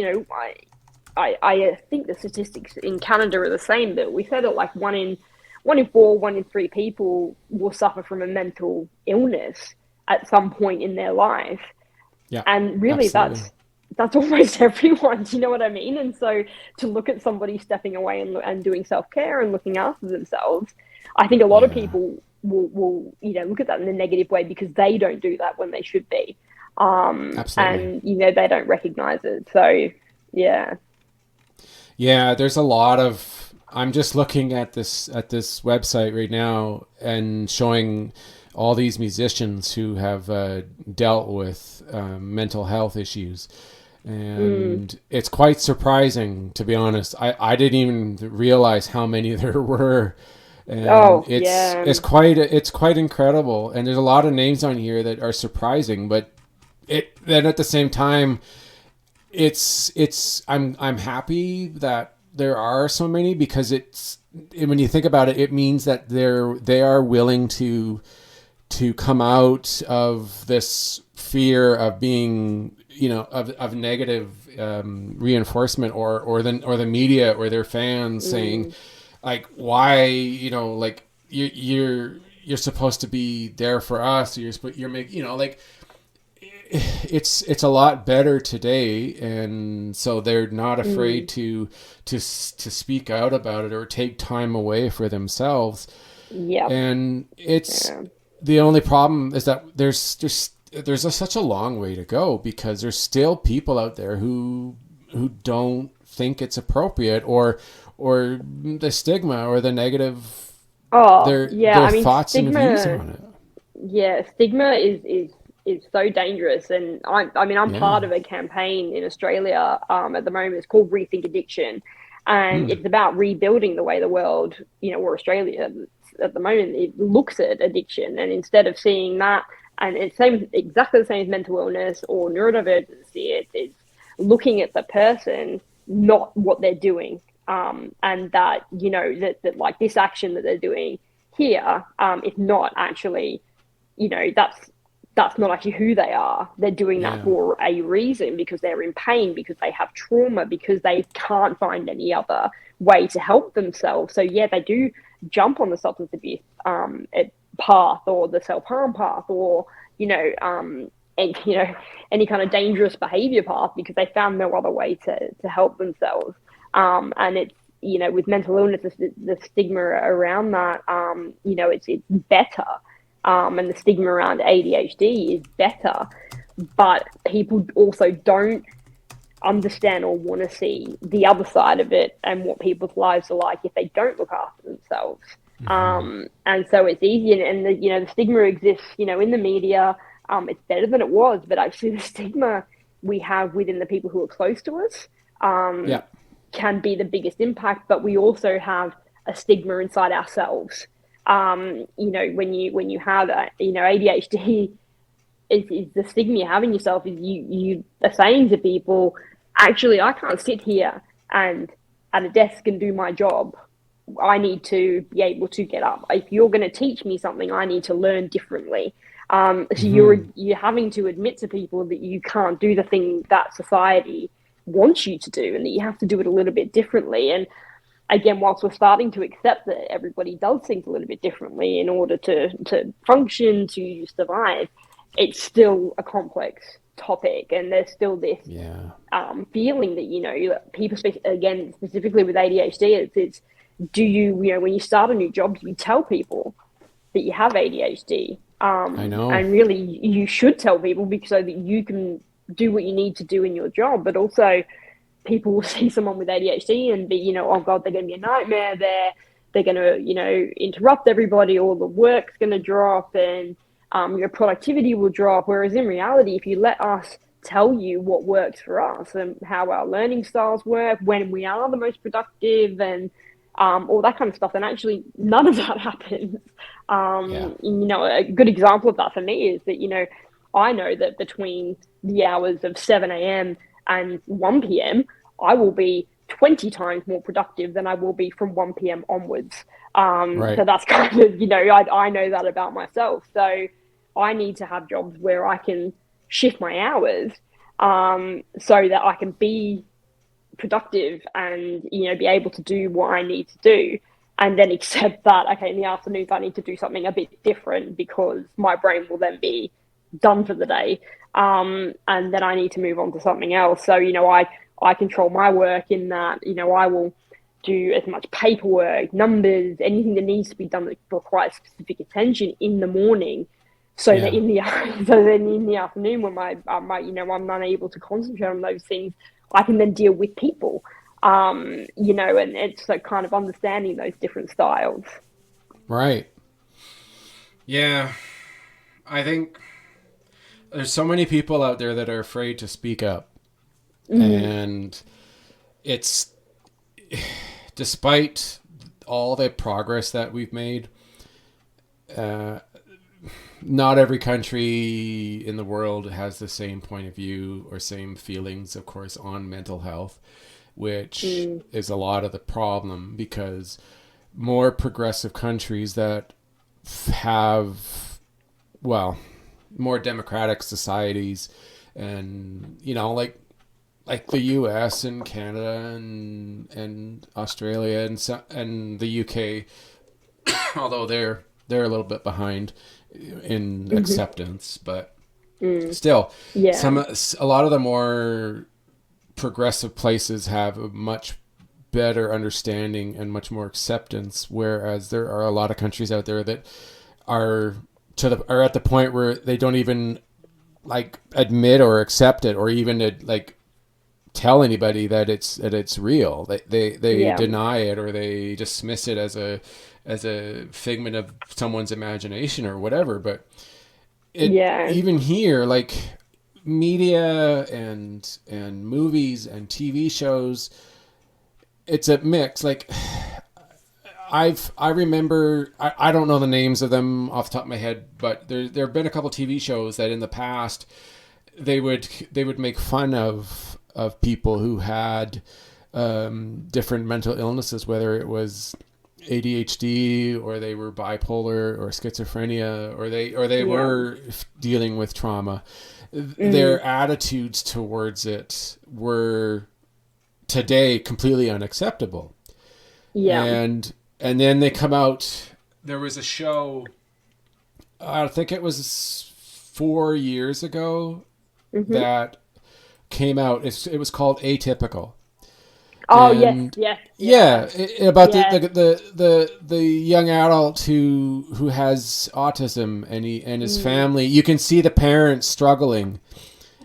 S2: think the statistics in Canada are the same, but we said that like one in 4, 1 in 3 people will suffer from a mental illness at some point in their life.
S1: Yeah,
S2: and really that's almost everyone. Do you know what I mean? And so to look at somebody stepping away and doing self-care and looking after themselves, I think a lot of people will look at that in a negative way because they don't do that when they should be. And they don't recognize it. So
S1: there's a lot of, I'm just looking at this website right now and showing all these musicians who have dealt with mental health issues. And it's quite surprising, to be honest. I didn't even realize how many there were. And it's quite incredible. And there's a lot of names on here that are surprising, but then at the same time, I'm happy that there are so many, because when you think about it, it means that they are willing to come out of this fear of being, of negative reinforcement, or the media or their fans saying, like, why, like, you're supposed to be there for us, you're making, like, it's a lot better today, and so they're not afraid to speak out about it or take time away for themselves.
S2: Yeah.
S1: And the only problem is that there's such a long way to go, because there's still people out there who don't think it's appropriate, or the stigma or the negative their thoughts and views on it.
S2: Yeah, stigma is so dangerous, and I'm part of a campaign in Australia at the moment. It's called Rethink Addiction, and it's about rebuilding the way the world, or Australia at the moment, it looks at addiction, and instead of seeing that, and it's exactly the same as mental illness or neurodivergency, it's looking at the person, not what they're doing, and that that like this action that they're doing here is not actually, that's not actually who they are. They're doing that for a reason, because they're in pain, because they have trauma, because they can't find any other way to help themselves. So they do jump on the substance abuse path, or the self-harm path, or any kind of dangerous behavior path, because they found no other way to help themselves. And it's, with mental illness, the stigma around that, it's better. And the stigma around ADHD is better, but people also don't understand or want to see the other side of it, and what people's lives are like if they don't look after themselves. And so it's easy, and the stigma exists, in the media. It's better than it was, but actually the stigma we have within the people who are close to us can be the biggest impact. But we also have a stigma inside ourselves. When you have ADHD, is the stigma you have in yourself is you are saying to people, actually, I can't sit here and at a desk and do my job. I need to be able to get up. If you're going to teach me something, I need to learn differently. So you're having to admit to people that you can't do the thing that society wants you to do, and that you have to do it a little bit differently. And again, whilst we're starting to accept that everybody does things a little bit differently in order to function, to survive, it's still a complex topic, and there's still this feeling that people again, specifically with ADHD, it's do you when you start a new job, do you tell people that you have ADHD?
S1: I know,
S2: and really you should tell people, because so that you can do what you need to do in your job. But also, people will see someone with ADHD and be, oh God, they're going to be a nightmare. They're going to, interrupt everybody, or the work's going to drop, and your productivity will drop. Whereas in reality, if you let us tell you what works for us and how our learning styles work, when we are the most productive, and all that kind of stuff, and actually none of that happens. A good example of that for me is that, I know that between the hours of 7 a.m. and 1 p.m., I will be 20 times more productive than I will be from 1 p.m. onwards. So that's kind of, I know that about myself. So I need to have jobs where I can shift my hours so that I can be productive and, be able to do what I need to do. And then accept that, okay, in the afternoons, I need to do something a bit different, because my brain will then be done for the day. And then I need to move on to something else. So, I control my work in that, I will do as much paperwork, numbers, anything that needs to be done that requires specific attention in the morning. So that in the afternoon, when I'm unable to concentrate on those things, I can then deal with people. And it's like kind of understanding those different styles.
S1: Right. Yeah. I think there's so many people out there that are afraid to speak up,
S2: Mm-hmm.
S1: and it's despite all the progress that we've made. Uh, Not every country in the world has the same point of view or same feelings, of course, on mental health, which
S2: Mm.
S1: is a lot of the problem because more progressive countries that have, well, more democratic societies and, like the US and Canada and Australia and the UK, although they're a little bit behind in
S2: Mm-hmm.
S1: acceptance, but
S2: Mm.
S1: still,
S2: Yeah.
S1: a lot of the more progressive places have a much better understanding and much more acceptance, whereas there are a lot of countries out there that are are at the point where they don't even like admit or accept it or even like tell anybody that it's real. They
S2: Yeah.
S1: deny it or they dismiss it as a figment of someone's imagination or whatever. But it
S2: Yeah.
S1: even here, like media and movies and TV shows, it's a mix. Like I remember I don't know the names of them off the top of my head, but there have been a couple TV shows that in the past they would make fun of people who had different mental illnesses, whether it was ADHD or they were bipolar or schizophrenia or they
S2: Yeah.
S1: were dealing with trauma.
S2: Mm.
S1: Their attitudes towards it were today completely unacceptable.
S2: Yeah.
S1: And then they come out. There was a show. I think it was 4 years ago
S2: Mm-hmm.
S1: that came out. It was called Atypical,
S2: Oh yes,
S1: and
S2: yes, yeah,
S1: yeah, about
S2: yeah,
S1: the young adult who has autism and he and his
S2: mm,
S1: family. You can see the parents struggling,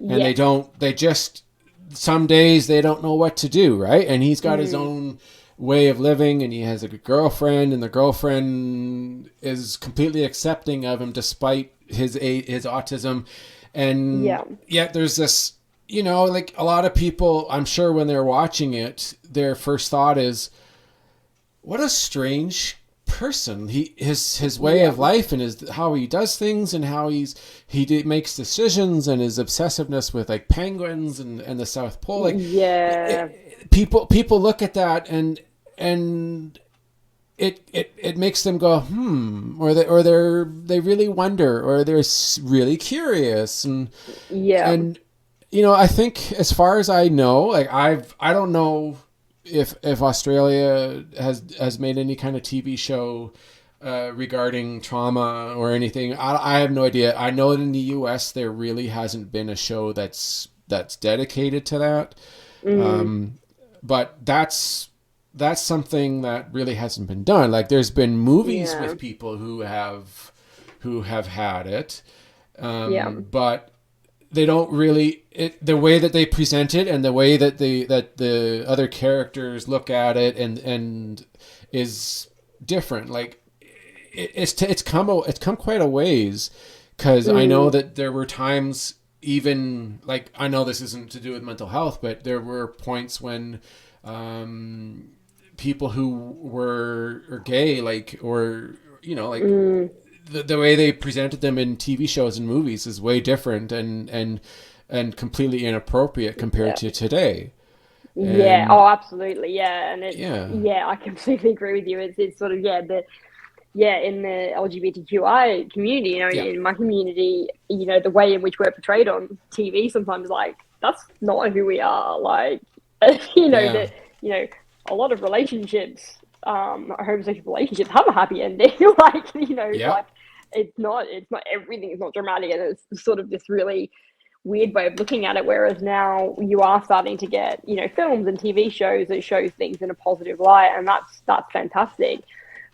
S1: and
S2: yes,
S1: they just some days they don't know what to do, right? And he's got his
S2: mm,
S1: own way of living and he has a girlfriend and the girlfriend is completely accepting of him despite his autism, and
S2: yeah,
S1: yet there's this, like a lot of people, I'm sure when they're watching it their first thought is, what a strange person. His way
S2: yeah,
S1: of life and his how he does things and how makes decisions and his obsessiveness with like penguins and the South Pole. Like
S2: yeah,
S1: people look at that and it makes them go or they really wonder or they're really curious
S2: yeah,
S1: and I think as far as I know, like I don't know if Australia has made any kind of TV show regarding trauma or anything. I have no idea. I know that in the U.S. there really hasn't been a show that's dedicated to that.
S2: mm,
S1: But that's something that really hasn't been done. Like there's been movies
S2: yeah,
S1: with people who have had it,
S2: yeah,
S1: but they don't really the way that they present it and the way that the other characters look at it and is different. Like it's come quite a ways because I know
S2: mm,
S1: that there were times, even like I know this isn't to do with mental health, but there were points when um, people who were gay, like or like
S2: mm,
S1: the way they presented them in TV shows and movies is way different and completely inappropriate compared
S2: yeah,
S1: to today.
S2: yeah.
S1: And
S2: Oh, absolutely, yeah, and it's
S1: yeah,
S2: yeah, I completely agree with you. It's sort of yeah, in the LGBTQI community,
S1: yeah,
S2: in my community, the way in which we're portrayed on TV sometimes, like, that's not who we are. Like,
S1: yeah,
S2: that, you know, a lot of relationships, homosexual relationships have a happy ending. Like,
S1: yeah,
S2: like it's not everything is not dramatic. And it's sort of this really weird way of looking at it. Whereas now you are starting to get, films and TV shows that shows things in a positive light. And that's fantastic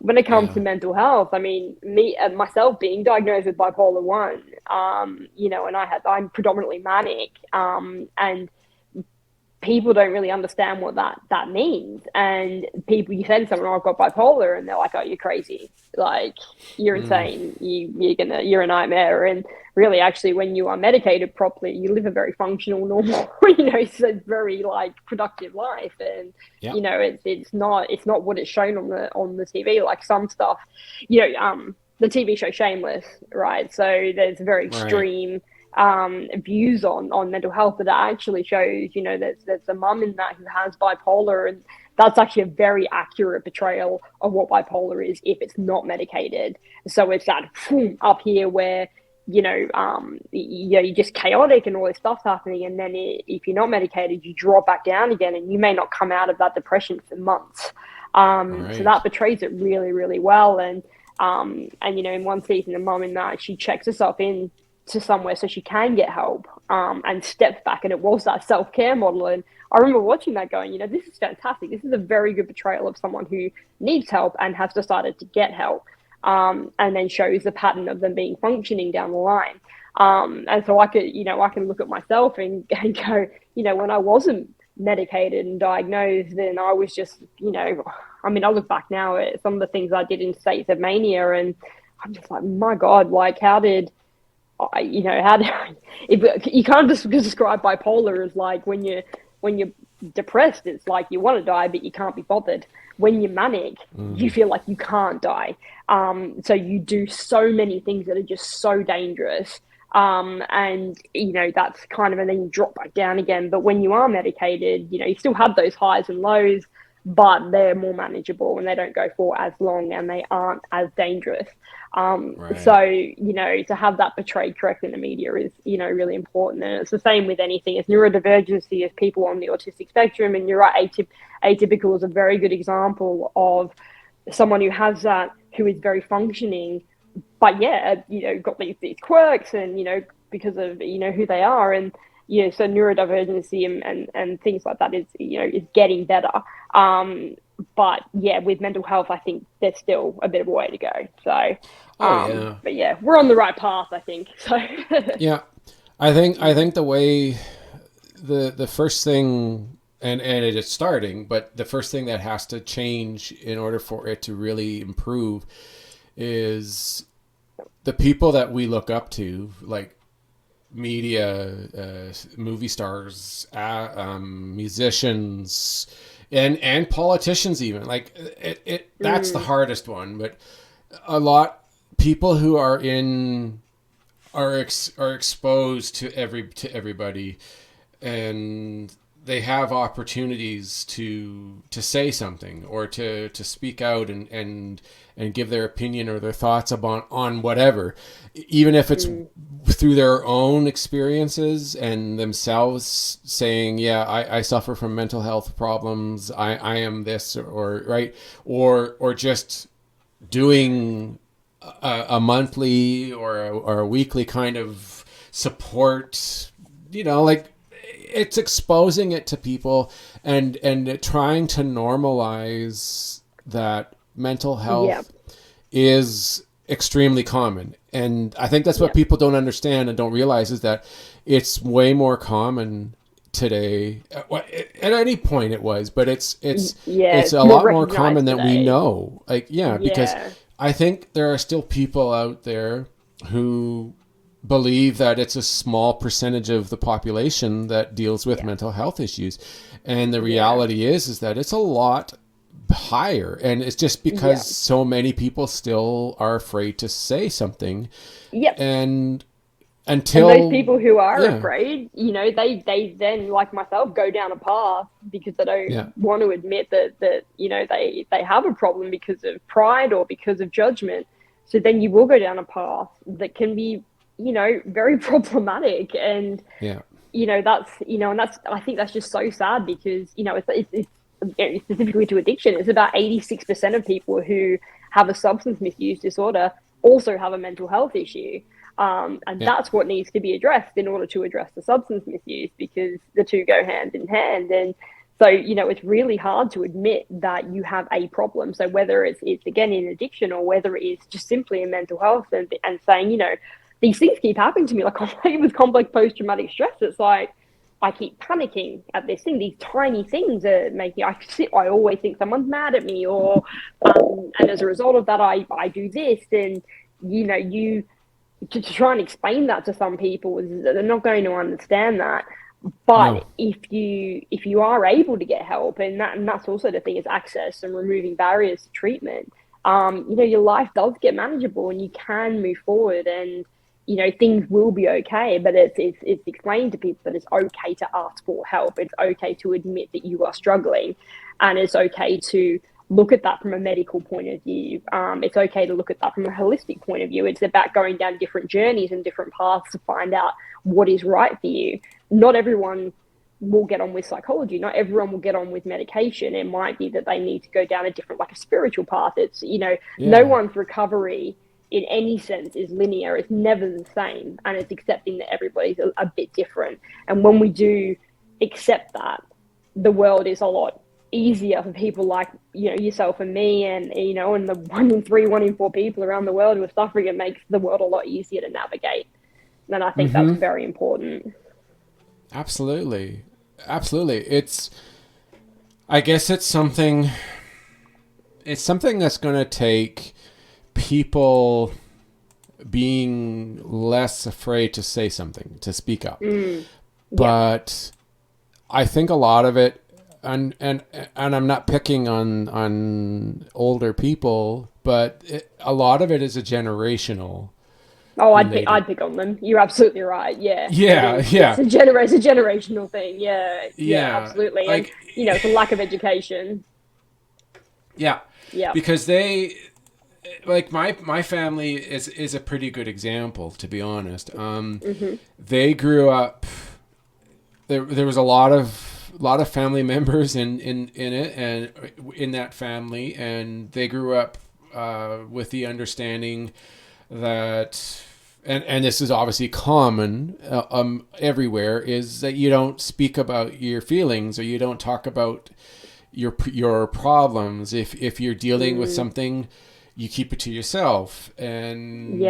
S2: when it comes
S1: yeah,
S2: to mental health. I mean, me myself being diagnosed with bipolar one, and I'm predominantly manic, and people don't really understand what that means. And people, you send someone, oh, I've got bipolar, and they're like, oh, you're crazy, like you're insane, you're a nightmare. And really, actually, when you are medicated properly, you live a very functional, normal, so very like productive life. And
S1: Yeah.
S2: it's not what it's shown on the TV. Like some stuff, the TV show Shameless, right? So there's very extreme views on mental health, but that actually shows, there's a mum in that who has bipolar, and that's actually a very accurate portrayal of what bipolar is if it's not medicated. So it's that up here where you're just chaotic and all this stuff's happening, and then if you're not medicated, you drop back down again, and you may not come out of that depression for months. So that portrays it really, really well. And in one season, the mum in that, she checks herself in to somewhere so she can get help, and steps back, and it was that self-care model. And I remember watching that going, this is fantastic. This is a very good portrayal of someone who needs help and has decided to get help, and then shows the pattern of them being functioning down the line. And so I can look at myself and go, when I wasn't medicated and diagnosed, then I was just, I look back now at some of the things I did in states of mania, and I'm just like, my God, like how did you can't just describe bipolar as like when you're depressed, it's like you want to die, but you can't be bothered. When you're manic, you feel like you can't die. So you do so many things that are just so dangerous. And that's kind of, and then you drop back down again. But when you are medicated, you still have those highs and lows, but they're more manageable, and they don't go for as long, and they aren't as dangerous. So, to have that portrayed correct in the media is, really important. And it's the same with anything. As neurodivergency, as people on the autistic spectrum, and you're right, atypical is a very good example of someone who has that, who is very functioning, but got these quirks, and, because of, who they are. And, so neurodivergency and things like that is getting better. But with mental health, I think there's still a bit of a way to go. So, but we're on the right path, I think. So,
S1: yeah, I think the way the first thing, and it is starting, but the first thing that has to change in order for it to really improve is the people that we look up to, like media, movie stars, musicians, and politicians even. Like that's the hardest one. But a lot people who are exposed to everybody, and they have opportunities to say something, or to speak out and give their opinion or their thoughts on whatever, even if it's through their own experiences and themselves saying, I suffer from mental health problems, I am this, or just doing a monthly or a weekly kind of support, it's exposing it to people and trying to normalize that mental health is extremely common. And I think that's what people don't understand and don't realize, is that it's way more common today. At any point it was, but it's a lot more common than we know. Because I think there are still people out there who believe that it's a small percentage of the population that deals with mental health issues. And the reality is that it's a lot higher, and it's just because so many people still are afraid to say something. And until
S2: those people who are afraid, they then, like myself, go down a path because they don't want to admit that they have a problem because of pride or because of judgment. So then you will go down a path that can be very problematic. And that's I think that's just so sad, because it's specifically to addiction, it's about 86% of people who have a substance misuse disorder also have a mental health issue. And that's what needs to be addressed in order to address the substance misuse, because the two go hand in hand. And so, it's really hard to admit that you have a problem. So whether it's again in addiction, or whether it's just simply in mental health, and saying, these things keep happening to me, like with complex post-traumatic stress, it's like, I keep panicking at this thing. These tiny things are making, I always think someone's mad at me, or, and as a result of that, I do this. And, you, to try and explain that to some people, they're not going to understand that.
S1: No.
S2: But if you are able to get help, and that's also the thing, is access and removing barriers to treatment, your life does get manageable and you can move forward, and things will be okay. But it's explaining to people that it's okay to ask for help. It's okay to admit that you are struggling, and it's okay to look at that from a medical point of view. It's okay to look at that from a holistic point of view. It's about going down different journeys and different paths to find out what is right for you. Not everyone will get on with psychology. Not everyone will get on with medication. It might be that they need to go down a different, like a spiritual path. It's, no one's recovery in any sense is linear. It's never the same. And it's accepting that everybody's a bit different. And when we do accept that, the world is a lot easier for people like, yourself and me, and, and the 1 in 3, 1 in 4 people around the world who are suffering. It makes the world a lot easier to navigate. And I think that's very important.
S1: Absolutely. I guess it's something that's going to take people being less afraid to say something, to speak up. But I think a lot of it, and I'm not picking on older people, but a lot of it is a generational.
S2: Oh, I'd pick on them. You're absolutely right. Yeah.
S1: Yeah.
S2: It's a generational thing. Yeah, absolutely. Like, and it's a lack of education.
S1: Yeah.
S2: Yeah.
S1: Because they, like, my family is a pretty good example, to be honest. They grew up. There was a lot of family members in it, and in that family, and they grew up with the understanding that, and this is obviously common everywhere, is that you don't speak about your feelings, or you don't talk about your problems. If you're dealing with something, you keep it to yourself, and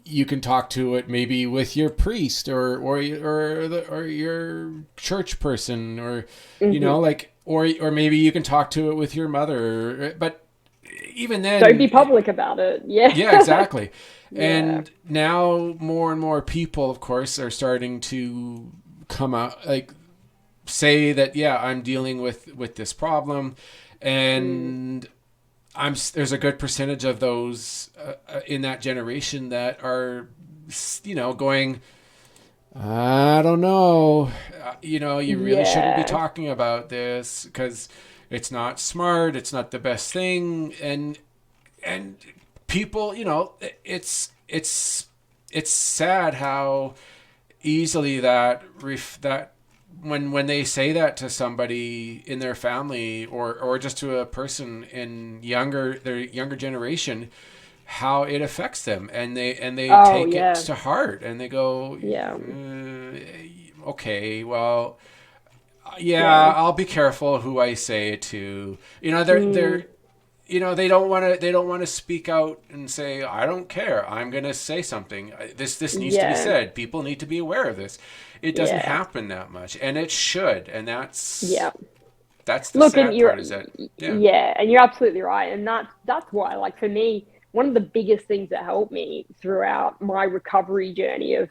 S1: you can talk to it maybe with your priest or your church person, or or maybe you can talk to it with your mother, but even then,
S2: don't be public about it.
S1: Yeah, exactly. And now more and more people, of course, are starting to come out, like, say that, I'm dealing with this problem, and there's a good percentage of those in that generation that are, going, I don't know, you really shouldn't be talking about this because it's not smart, it's not the best thing, and people, it's sad how easily that when they say that to somebody in their family, or just to a person in their younger generation, how it affects them, and they take it to heart, and they go, okay, well, I'll be careful who I say it to. They're they don't want to speak out and say, I don't care, I'm going to say something. This needs to be said. People need to be aware of this. It doesn't happen that much, and it should. And that's the sad part, is that
S2: and you're absolutely right. And that's why, like, for me, one of the biggest things that helped me throughout my recovery journey of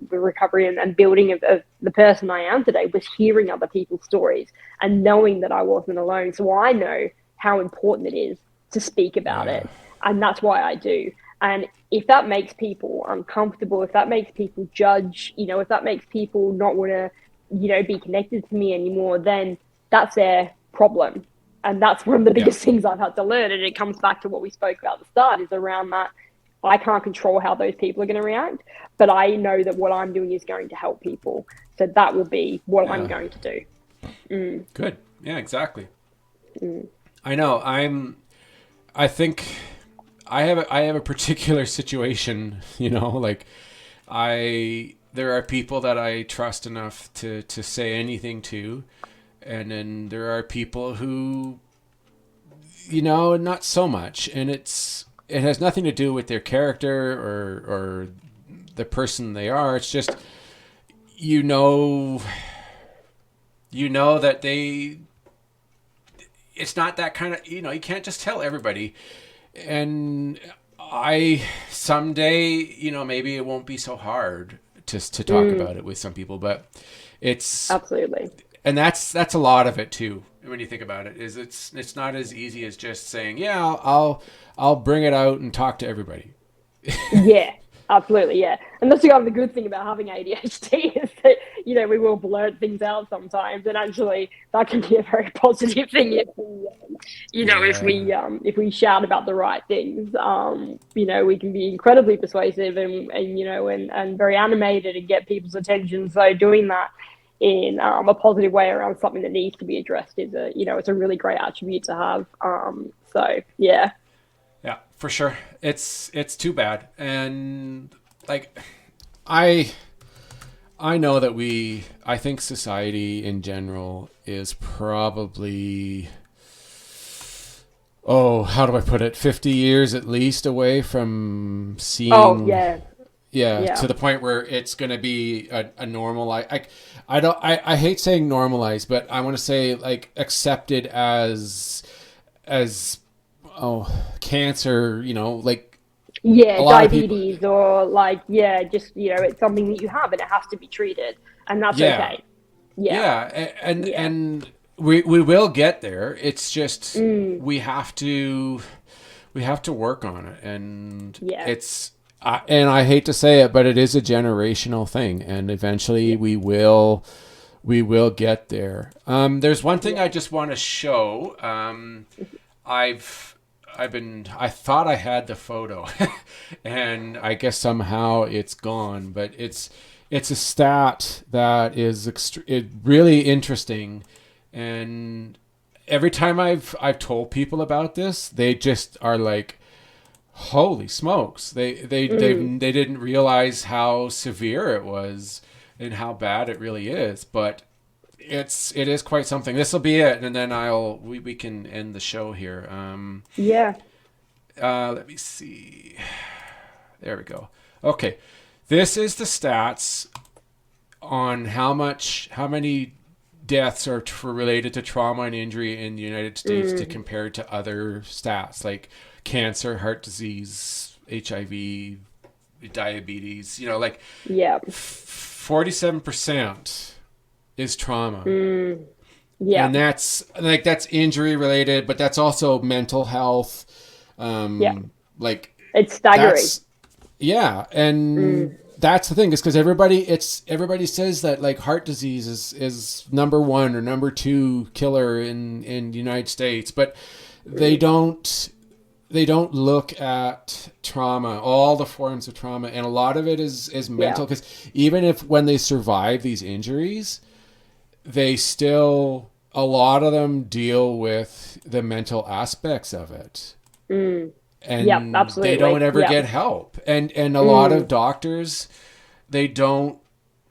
S2: recovery and building of the person I am today was hearing other people's stories and knowing that I wasn't alone. So I know how important it is to speak about it. And that's why I do. And if that makes people uncomfortable, if that makes people judge, if that makes people not want to, be connected to me anymore, then that's their problem. And that's one of the biggest things I've had to learn. And it comes back to what we spoke about at the start, is around that I can't control how those people are going to react, but I know that what I'm doing is going to help people. So that will be what I'm going to do.
S1: Good. Yeah, exactly. I know. I think I have a particular situation, like there are people that I trust enough to say anything to. And then there are people who, not so much. And it has nothing to do with their character or the person they are. It's just, you know, that it's not that kind of, you can't just tell everybody. And someday, maybe it won't be so hard to talk about it with some people, but it's
S2: absolutely.
S1: And that's a lot of it too. When you think about it, is it's not as easy as just saying, yeah, I'll bring it out and talk to everybody.
S2: Yeah, absolutely. Yeah. And that's kind of the good thing about having ADHD is that, we will blurt things out sometimes. And actually that can be a very positive thing if if we shout about the right things. We can be incredibly persuasive and very animated and get people's attention. So doing that in a positive way around something that needs to be addressed is it's a really great attribute to have. So yeah.
S1: Yeah, for sure. It's too bad. And like, I know that I think society in general is probably, how do I put it? 50 years at least away from seeing.
S2: Oh yeah.
S1: Yeah, to the point where it's going to be a normal. I hate saying normalized, but I want to say like accepted as cancer. Like
S2: diabetes or it's something that you have and it has to be treated, and that's okay.
S1: And we will get there. It's just we have to work on it, and it's. And I hate to say it, but it is a generational thing, and eventually we will get there. There's one thing I just want to show. I thought I had the photo, and I guess somehow it's gone. But it's a stat that is really interesting, and every time I've told people about this, they just are like, holy smokes, they didn't realize how severe it was and how bad it really is. But it is quite something. This will be it, and then we can end the show here. Let me see. There we go. Okay, this is the stats on how many deaths are related to trauma and injury in the United States to compare to other stats like cancer, heart disease, HIV, diabetes. 47% is trauma. And that's injury related, but that's also mental health.
S2: It's staggering.
S1: And that's the thing, is because everybody says that like heart disease is number one or number two killer in the United States, but they don't look at trauma, all the forms of trauma, and a lot of it is mental, because even when they survive these injuries, they still, a lot of them deal with the mental aspects of it. And
S2: absolutely.
S1: they don't ever get help. And a lot of doctors, they don't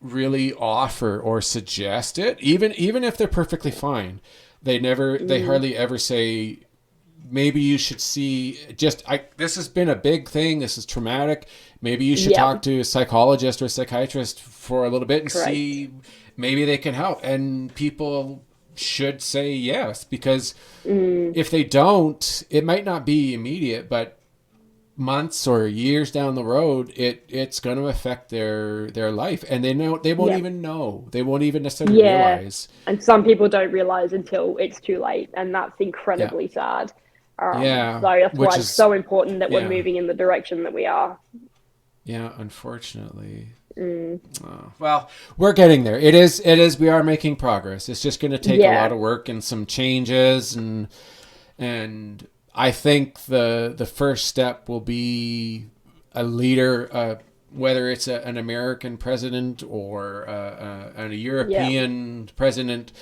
S1: really offer or suggest it. Even if they're perfectly fine, they hardly ever say, maybe you should see this has been a big thing. This is traumatic. Maybe you should talk to a psychologist or a psychiatrist for a little bit and see, maybe they can help. And people should say yes, because if they don't, it might not be immediate, but months or years down the road, it's going to affect their life, and they won't even know. They won't even necessarily realize. And
S2: some people don't realize until it's too late, and that's incredibly sad. So that's why it's so important that we're moving in the direction that we are.
S1: Yeah, unfortunately. Well, we're getting there. It is. We are making progress. It's just going to take a lot of work and some changes, and I think the first step will be a leader, whether it's an American president or a European president,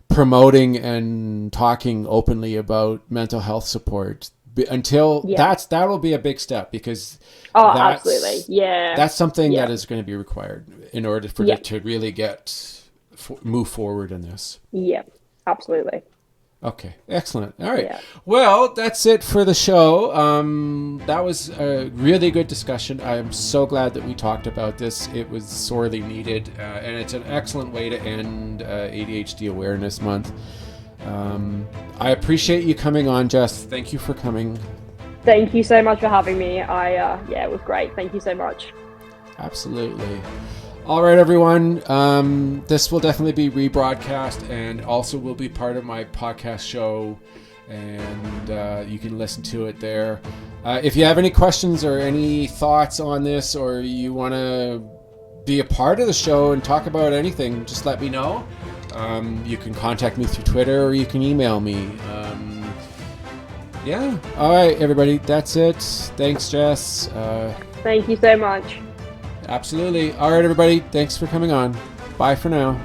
S1: promoting and talking openly about mental health support. Until that will be a big step, because
S2: absolutely,
S1: that's something that is going to be required in order to really move forward in this.
S2: Yeah, absolutely.
S1: Okay, excellent. All right.
S2: Yeah.
S1: Well, that's it for the show. That was a really good discussion. I am so glad that we talked about this. It was sorely needed, and it's an excellent way to end ADHD Awareness Month. I appreciate you coming on, Jess. Thank you for coming.
S2: Thank you so much for having me. It was great. Thank you so much.
S1: Absolutely. All right, everyone. This will definitely be rebroadcast and also will be part of my podcast show, and you can listen to it there. If you have any questions or any thoughts on this, or you want to be a part of the show and talk about anything, just let me know. You can contact me through Twitter, or you can email me. Yeah. All right, everybody. That's it. Thanks, Jess.
S2: Thank you so much.
S1: Absolutely. All right, everybody. Thanks for coming on. Bye for now.